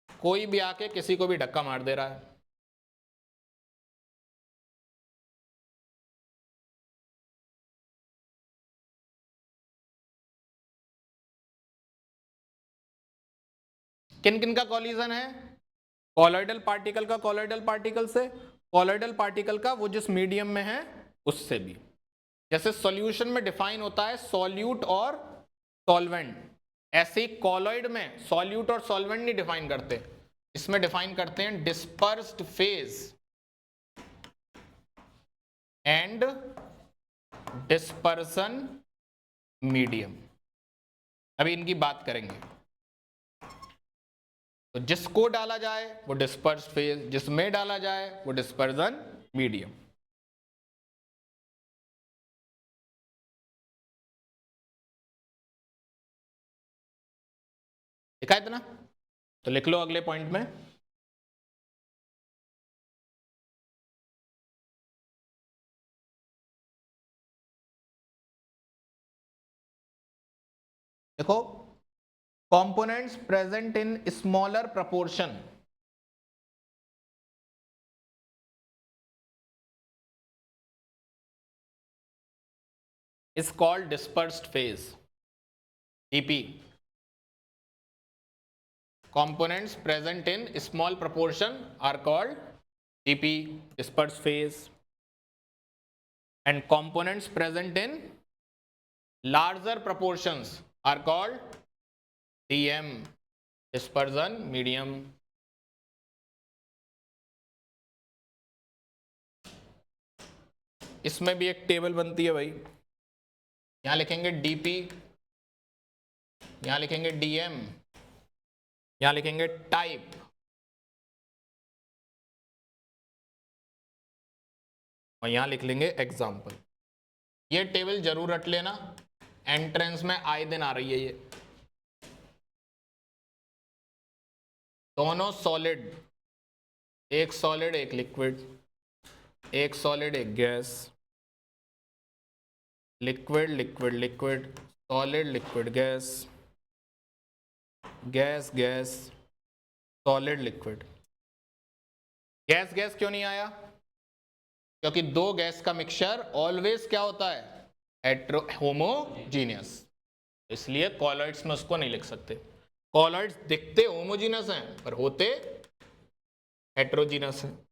कोई भी आके किसी को भी धक्का मार दे रहा है। किन किन का कॉलिजन है, कॉलॉइडल पार्टिकल का कॉलॉइडल पार्टिकल से, कॉलॉइडल पार्टिकल का वो जिस मीडियम में है उससे भी। जैसे सॉल्यूशन में डिफाइन होता है सॉल्यूट और सॉल्वेंट, ऐसे ही कॉलॉइड में सॉल्यूट और सॉल्वेंट नहीं डिफाइन करते, इसमें डिफाइन करते हैं dispersed phase and dispersion medium. अभी इनकी बात करेंगे। तो जिसको डाला जाए वो डिस्पर्स्ड फेज, जिसमें डाला जाए वो डिस्पर्सन मीडियम। लिखा है इतना, तो लिख लो अगले पॉइंट में। देखो, components present in smaller proportion is called dispersed phase, dp। components present in small proportion are called dp, dispersed phase, and components present in larger proportions are called dm, dispersion medium। इसमें भी एक टेबल बनती है भाई, यहां लिखेंगे dp, यहां लिखेंगे dm, यहां लिखेंगे टाइप, और यहां लिख लेंगे एग्जाम्पल। ये टेबल जरूर रट लेना, एंट्रेंस में आए दिन आ रही है ये। दोनों सॉलिड, एक सॉलिड एक लिक्विड, एक सॉलिड एक gas, liquid liquid liquid, solid liquid gas, gas gas solid liquid. Gas gas क्यों नहीं आया? क्योंकि दो गैस का मिक्सचर ऑलवेज क्या होता है? होमोजीनियस। इसलिए कॉलॉइड्स में उसको नहीं लिख सकते। कॉलॉइड्स दिखते होमोजीनियस हैं पर होते हेट्रोजीनियस हैं।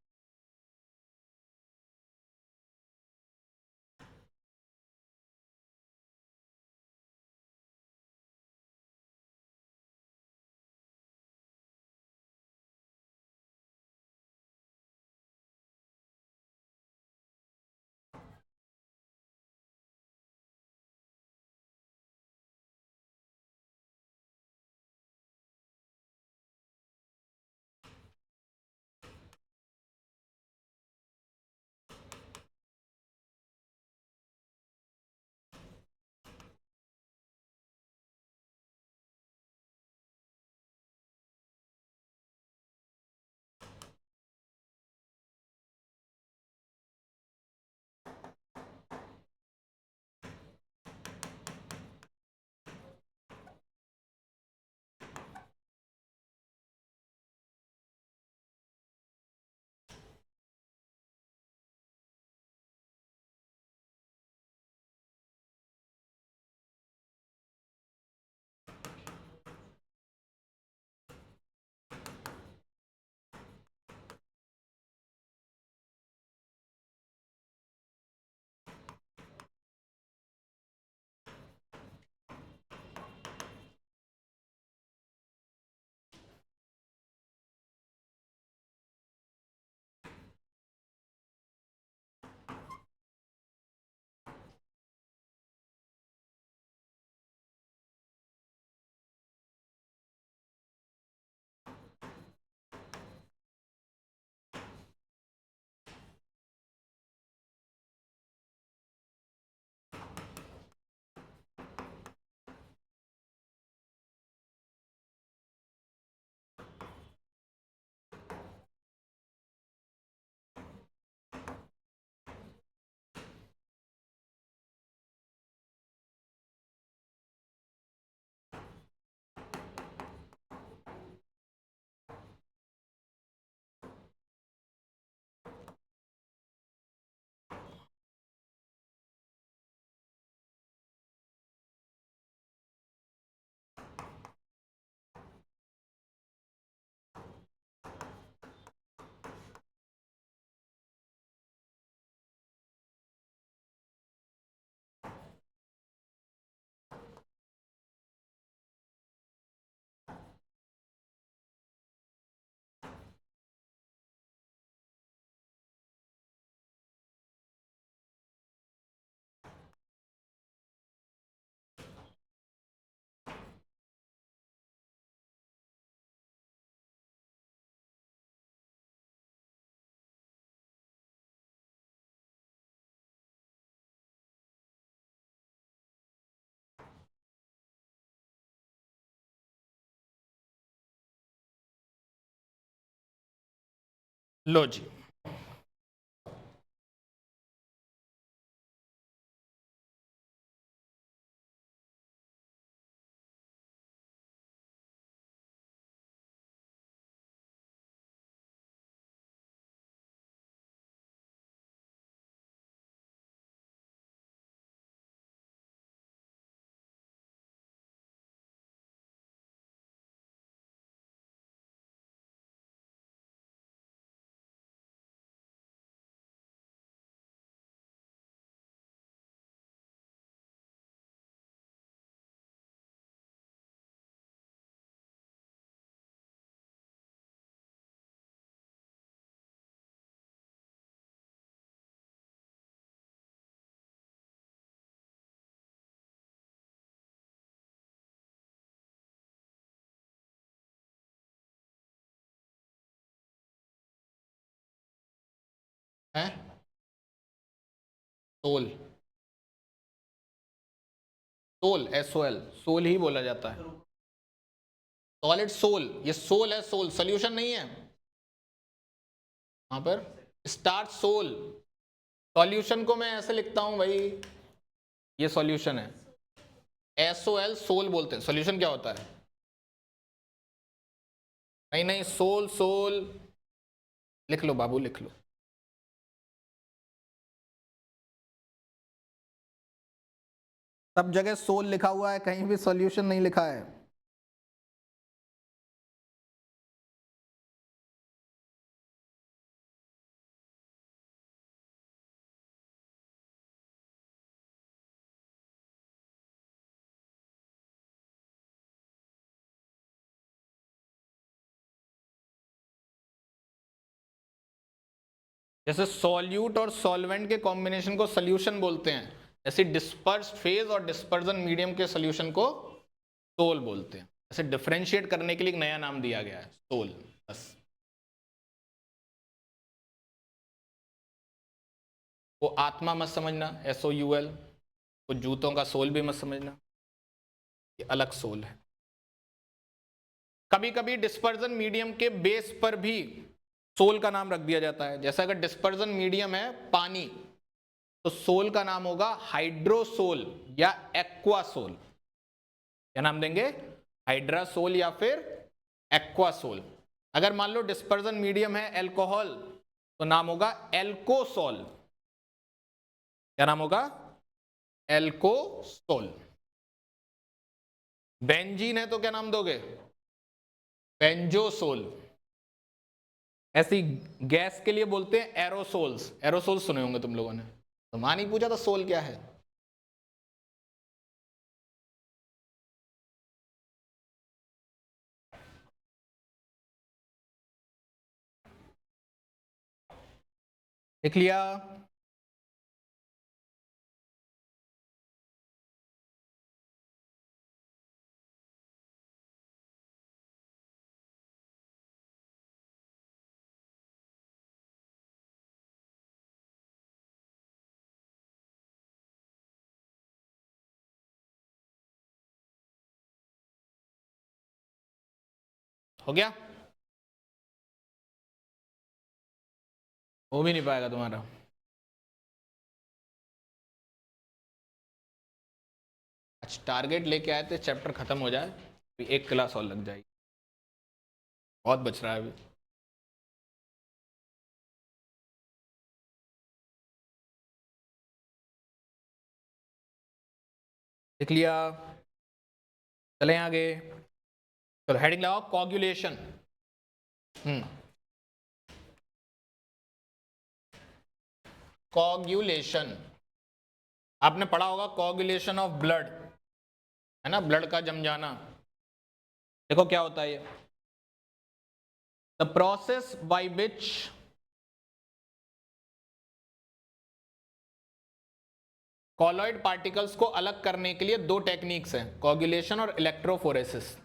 लो जी, है सोल। सोल SOL, सोल ही बोला जाता है। सॉलिड सोल, ये सोल है, सोल सोल्यूशन नहीं है। यहां पर स्टार्ट सोल, सॉल्यूशन को मैं ऐसे लिखता हूं भाई, ये सॉल्यूशन है। SOL सोल बोलते हैं। सॉल्यूशन क्या होता है? नहीं नहीं, सोल सोल लिख लो बाबू, लिख लो। सब जगह सोल लिखा हुआ है, कहीं भी सॉल्यूशन नहीं लिखा है। जैसे सॉल्यूट और सॉल्वेंट के कॉम्बिनेशन को सॉल्यूशन बोलते हैं, ऐसे डिस्पर्स्ड फेज और डिस्पर्जन मीडियम के सॉल्यूशन को सोल बोलते हैं। ऐसे डिफरेंशिएट करने के लिए एक नया नाम दिया गया है, सोल, बस। वो आत्मा मत समझना, SOUL। वो जूतों का सोल भी मत समझना, ये अलग सोल है। कभी कभी डिस्पर्जन मीडियम के बेस पर भी सोल का नाम रख दिया जाता है। जैसा अगर डिस्पर्जन मीडियम है पानी, तो सोल का नाम होगा हाइड्रोसोल या एक्वासोल। क्या नाम देंगे? हाइड्रासोल या फिर एक्वासोल। अगर मान लो डिस्पर्जन मीडियम है एल्कोहल, तो नाम होगा एल्कोसोल। क्या नाम होगा? एल्कोसोल। बेंजीन है तो क्या नाम दोगे? बेंजोसोल। ऐसी गैस के लिए बोलते हैं एरोसोल्स। एरोसोल्स सुने होंगे तुम लोगों ने। तो मां नहीं पूछा था सोल क्या है? लिख लिया? हो गया? हो भी नहीं पाएगा तुम्हारा। अच्छा, टारगेट लेके आए थे चैप्टर खत्म हो जाए, फिर एक क्लास और लग जाएगी, बहुत बच रहा है अभी। लिख लिया? चलें आगे। तो हेडिंग लगाओ कोगुलेशन। कोगुलेशन आपने पढ़ा होगा, कोगुलेशन ऑफ ब्लड, है ना, ब्लड का जम जाना। देखो क्या होता है ये, the process by which colloid particles को अलग करने के लिए दो टेक्निक्स हैं, कोगुलेशन और इलेक्ट्रोफोरेसिस।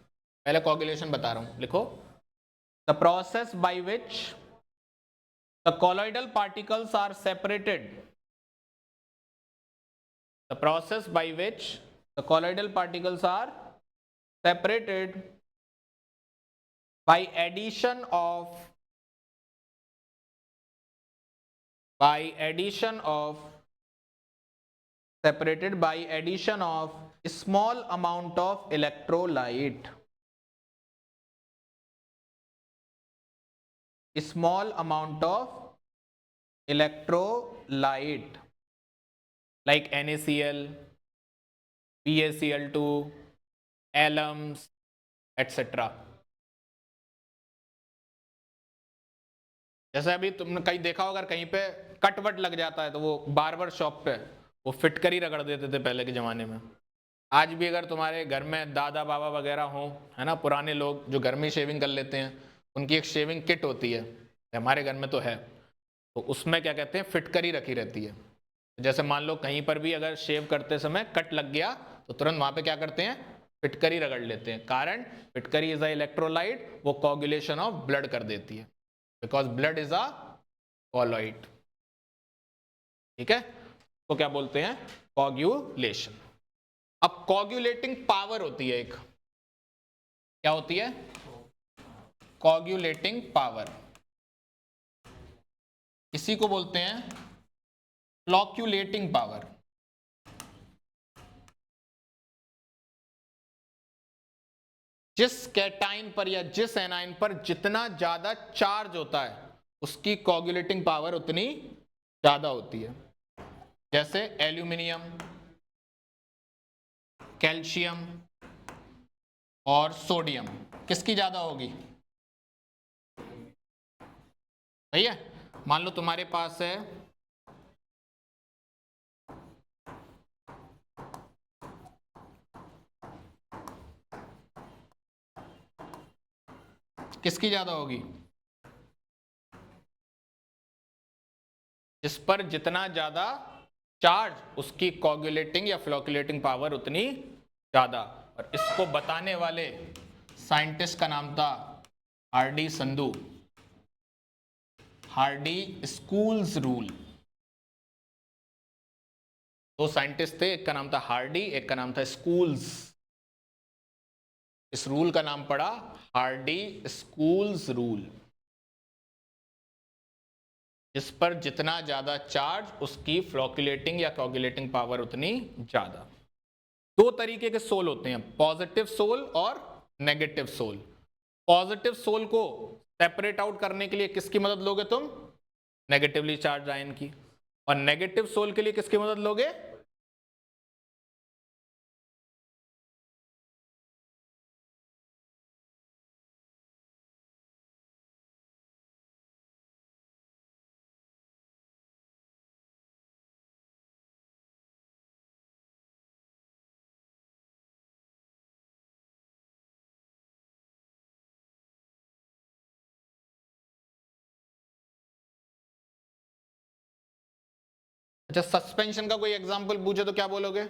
पहले कोगुलेशन बता रहा हूं, लिखो। The process by which the colloidal particles are separated, the process by which the colloidal particles are separated by addition of separated by addition of small amount of electrolyte, small amount of electrolyte like NaCl, BaCl2, alums, etc. जैसे अभी तुमने कहीं देखा होगा, कहीं पे कट वट लग जाता है तो वो बार्बर शॉप पे वो फिटकरी रगड़ देते थे पहले के ज़माने में। आज भी अगर तुम्हारे घर में दादा बाबा वगैरह हों, है ना, पुराने लोग जो घर में शेविंग कर लेते हैं, उनकी एक शेविंग किट होती है, हमारे घर में तो है, तो उसमें क्या कहते हैं, फिटकरी रखी रहती है। जैसे मान लो कहीं पर भी अगर शेव करते समय कट लग गया तो तुरंत वहाँ पे क्या करते हैं, फिटकरी रगड़ लेते हैं। कारण, फिटकरी इज अ इलेक्ट्रोलाइट, वो कोगुलेशन ऑफ ब्लड कर देती है, because blood is a colloid. ठीक है, तो क्या बोलते हैं, कोगुलेशन। अब कोगुलेटिंग पावर होती है एक, क्या होती है, कोगुलेटिंग पावर, इसी को बोलते हैं फ्लोक्यूलेटिंग पावर। जिस कैटाइन पर या जिस एनाइन पर जितना ज्यादा चार्ज होता है उसकी कोगुलेटिंग पावर उतनी ज्यादा होती है। जैसे एल्यूमिनियम, कैल्शियम और सोडियम, किसकी ज्यादा होगी भैया? मान लो तुम्हारे पास है किसकी ज्यादा होगी? जिस पर जितना ज्यादा चार्ज उसकी कोगुलेटिंग या फ्लोकुलेटिंग पावर उतनी ज्यादा। और इसको बताने वाले साइंटिस्ट का नाम था Hardy Sandhu, Hardy schools rule. दो साइंटिस्ट थे, एक का नाम था हार्डी, एक का नाम था स्कूल्स। इस रूल का नाम पड़ा हार्डी स्कूल्स रूल। जिस पर जितना ज्यादा चार्ज उसकी फ्लोकुलेटिंग या कोगुलेटिंग पावर उतनी ज्यादा। दो तरीके के सोल होते हैं, पॉजिटिव सोल और नेगेटिव सोल। पॉजिटिव सोल को सेपरेट आउट करने के लिए किसकी मदद लोगे तुम? नेगेटिवली चार्ज आयन की। और नेगेटिव सोल के लिए किसकी मदद लोगे? अच्छा, सस्पेंशन का कोई एग्जांपल पूछे तो क्या बोलोगे?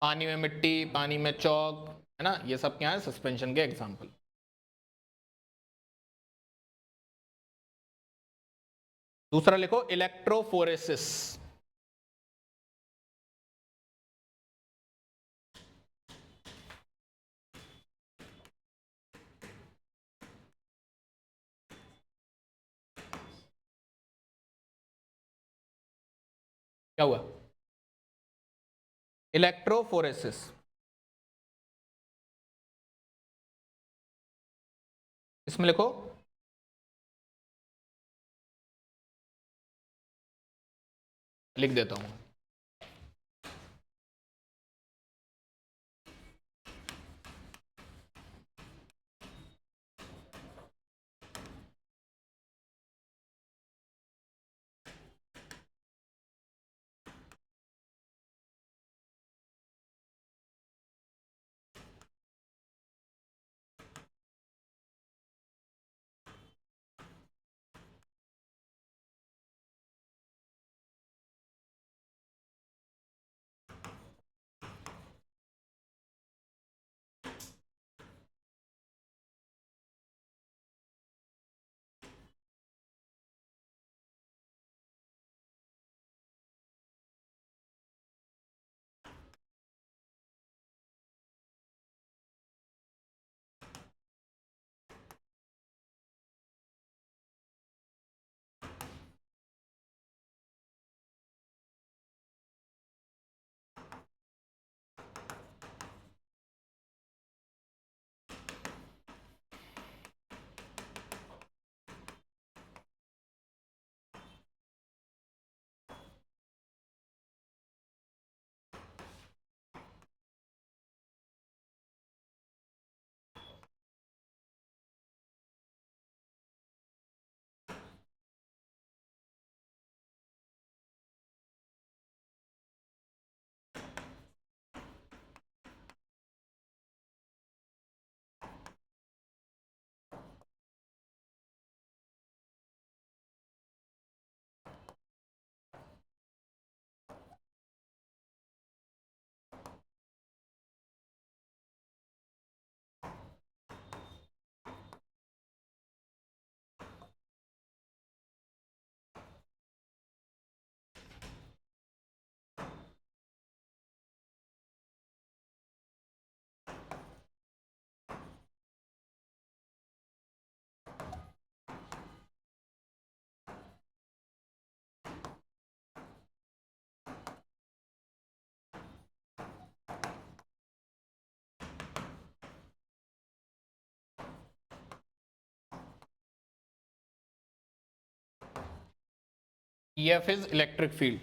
पानी में मिट्टी, पानी में चौक, है ना, ये सब क्या है सस्पेंशन के एग्जांपल। दूसरा लिखो इलेक्ट्रोफोरेसिस। क्या हुआ? इलेक्ट्रोफोरेसिस इसमें लिखो लिख देता हूं। EF is electric field.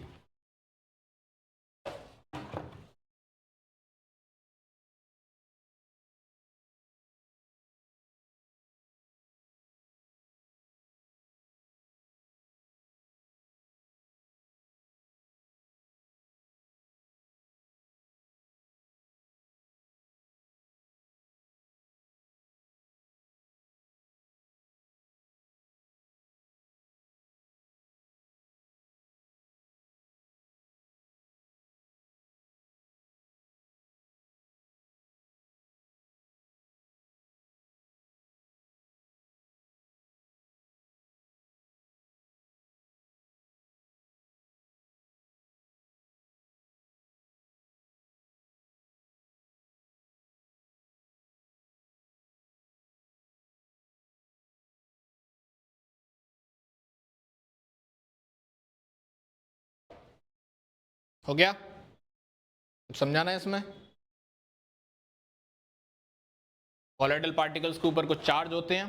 हो गया? कुछ समझाना है इसमें? कॉलोइडल पार्टिकल्स के ऊपर कुछ चार्ज होते हैं,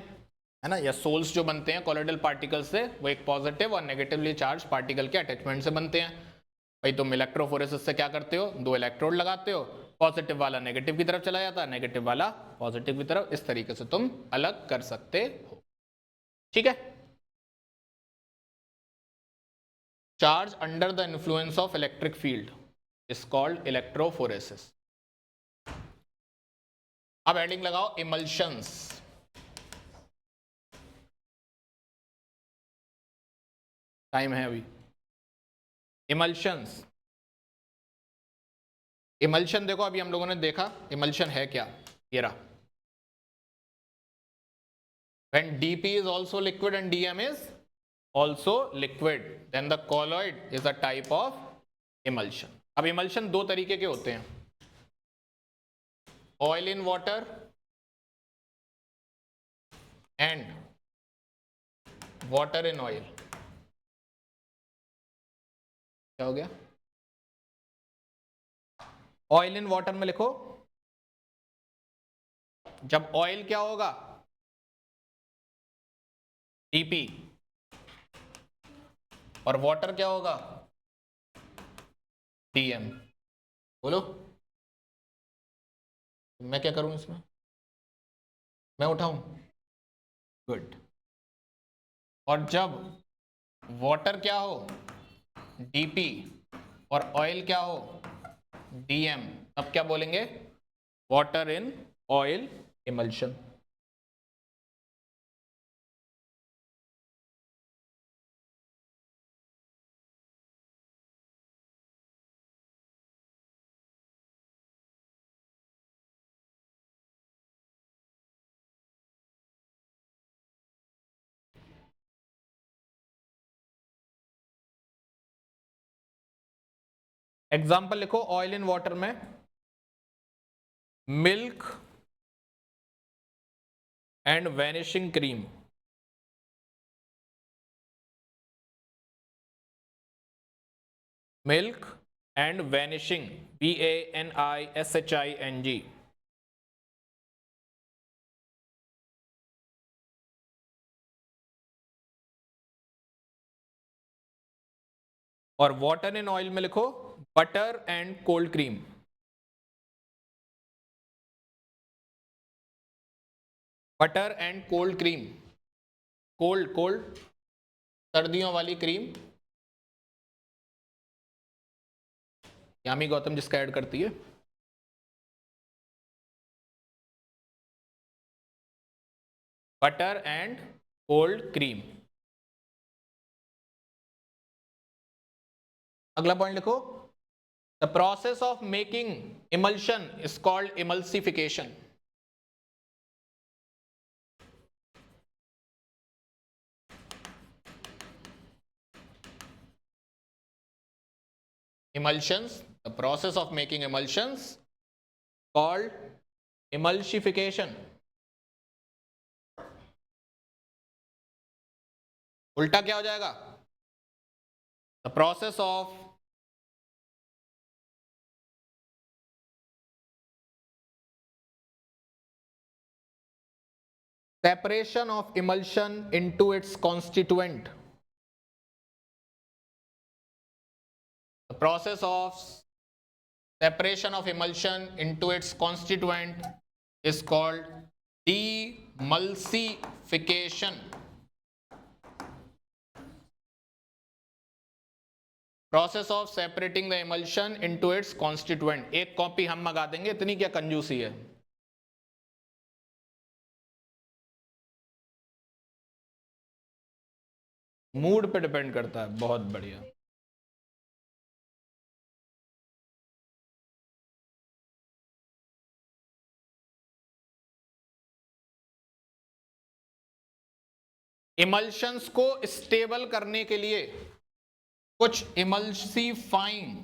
है ना, या सोल्स जो बनते हैं कॉलोइडल पार्टिकल्स से, वो एक पॉजिटिव और नेगेटिवली चार्ज पार्टिकल के अटैचमेंट से बनते हैं। भाई तुम इलेक्ट्रोफोरेसिस से क्या करते हो, दो इलेक्ट्रोड लगाते हो, पॉजिटिव वाला नेगेटिव की तरफ चला जाता है, नेगेटिव वाला पॉजिटिव की तरफ, इस तरीके से तुम अलग कर सकते हो। ठीक है। Charge under the influence of electric field is called electrophoresis. अब हेडिंग लगाओ इमल्शंस। टाइम है अभी। इमल्शंस, इमल्शन देखो अभी हम लोगों ने देखा इमल्शन है क्या, ये रहा। When dP is also liquid and dm is also liquid, then the colloid is a type of emulsion. अब emulsion दो तरीके के होते हैं, oil in water and water in oil. क्या हो गया? ऑयल इन वाटर में लिखो, जब ऑयल क्या होगा, dP, और वाटर क्या होगा, dm। बोलो मैं क्या करूं इसमें, मैं उठाऊं? गुड। और जब वाटर क्या हो, dP, और ऑयल क्या हो, dm, अब क्या बोलेंगे, water in oil emulsion. Example लिखो ऑयल इन वाटर में, milk and vanishing cream. Milk and vanishing, VANISHING। और वाटर इन ऑयल में लिखो butter and cold cream. Butter and cold cream, cold cold सर्दियों वाली क्रीम, यामी गौतम जिसका ऐड करती है। Butter and cold cream. अगला पॉइंट लिखो, the process of making emulsion is called emulsification. Emulsions, the process of making emulsions called emulsification. उल्टा क्या हो जाएगा, the process of separation of emulsion into its constituent process of separation of emulsion into its constituent is called demulsification. Process of separating the emulsion into its constituent. एक कॉपी हम मंगा देंगे, इतनी क्या कंजूसी है। मूड पे डिपेंड करता है। बहुत बढ़िया। इमल्शंस को स्टेबल करने के लिए कुछ इमल्सिफाइंग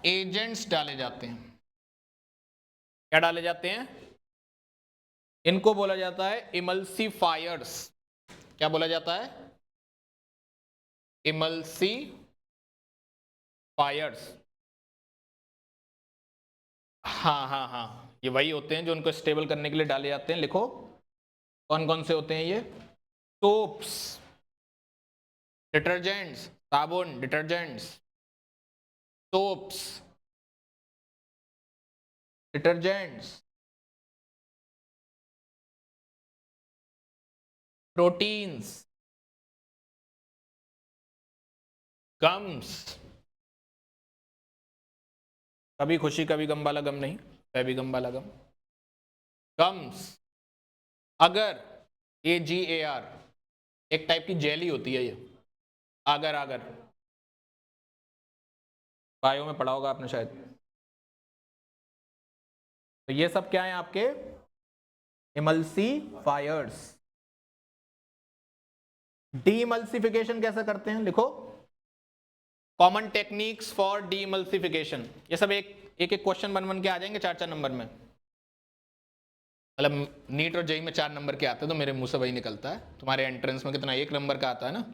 एजेंट्स डाले जाते हैं। क्या डाले जाते हैं? इनको बोला जाता है इमल्सिफायर्स। क्या बोला जाता है? इमल्सिफायर्स। हाँ, ये वही होते हैं जो उनको स्टेबल करने के लिए डाले जाते हैं। लिखो कौन कौन से होते हैं ये। सोप्स, डिटर्जेंट्स, साबुन, detergents, soaps, detergents, proteins, gums, कभी खुशी कभी गम वाला गम नहीं, कभी गम वाला गम, गम्स। अगर AGAR एक टाइप की जेली होती है ये, आगर आगर, बायो में पढ़ा होगा आपने शायद। तो ये सब क्या है आपके इमल्सिफायर्स। डीमल्सिफिकेशन कैसे करते हैं? लिखो कॉमन टेक्निक्स फॉर डीमल्सिफिकेशन। ये सब एक एक क्वेश्चन बन के आ जाएंगे 4-4 नंबर में। मतलब नीट और जेई में 4 नंबर के आते हैं, तो मेरे मुंह से वही निकलता है। तुम्हारे एंट्रेंस में कितना 1 नंबर का आता है ना,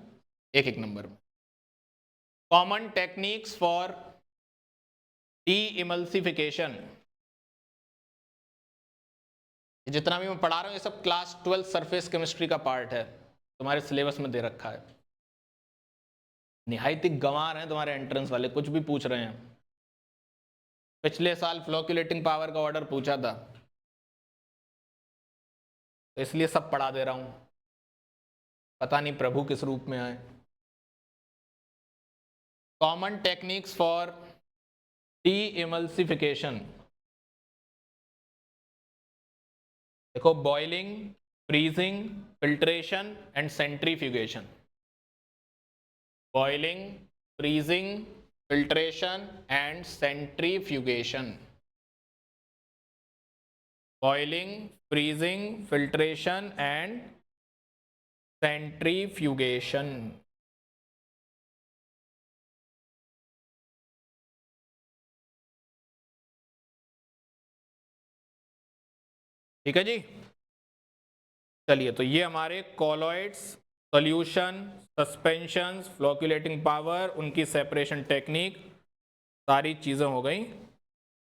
एक नंबर में। Common techniques for demulsification. जितना भी मैं पढ़ा रहा हूँ ये सब क्लास 12 सरफेस केमिस्ट्री का पार्ट है, तुम्हारे सिलेबस में दे रखा है। निहायती गंवार हैं तुम्हारे एंट्रेंस वाले, कुछ भी पूछ रहे हैं। पिछले साल फ्लोक्यूलेटिंग पावर का ऑर्डर पूछा था, तो इसलिए सब पढ़ा दे रहा हूं। पता नहीं प्रभु किस रूप में आए। Common techniques for demulsification. देखो boiling, freezing, filtration and centrifugation. Boiling, freezing, filtration and centrifugation. Boiling, freezing, filtration and centrifugation. ठीक है जी। चलिए, तो ये हमारे कॉलॉइड्स, सॉल्यूशन, सस्पेंशंस, फ्लोक्यूलेटिंग पावर, उनकी सेपरेशन टेक्निक, सारी चीज़ें हो गई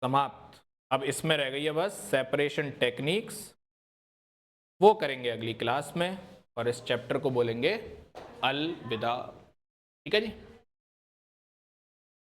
समाप्त। अब इसमें रह गई है बस सेपरेशन टेक्निक्स, वो करेंगे अगली क्लास में, और इस चैप्टर को बोलेंगे अलविदा। ठीक है जी।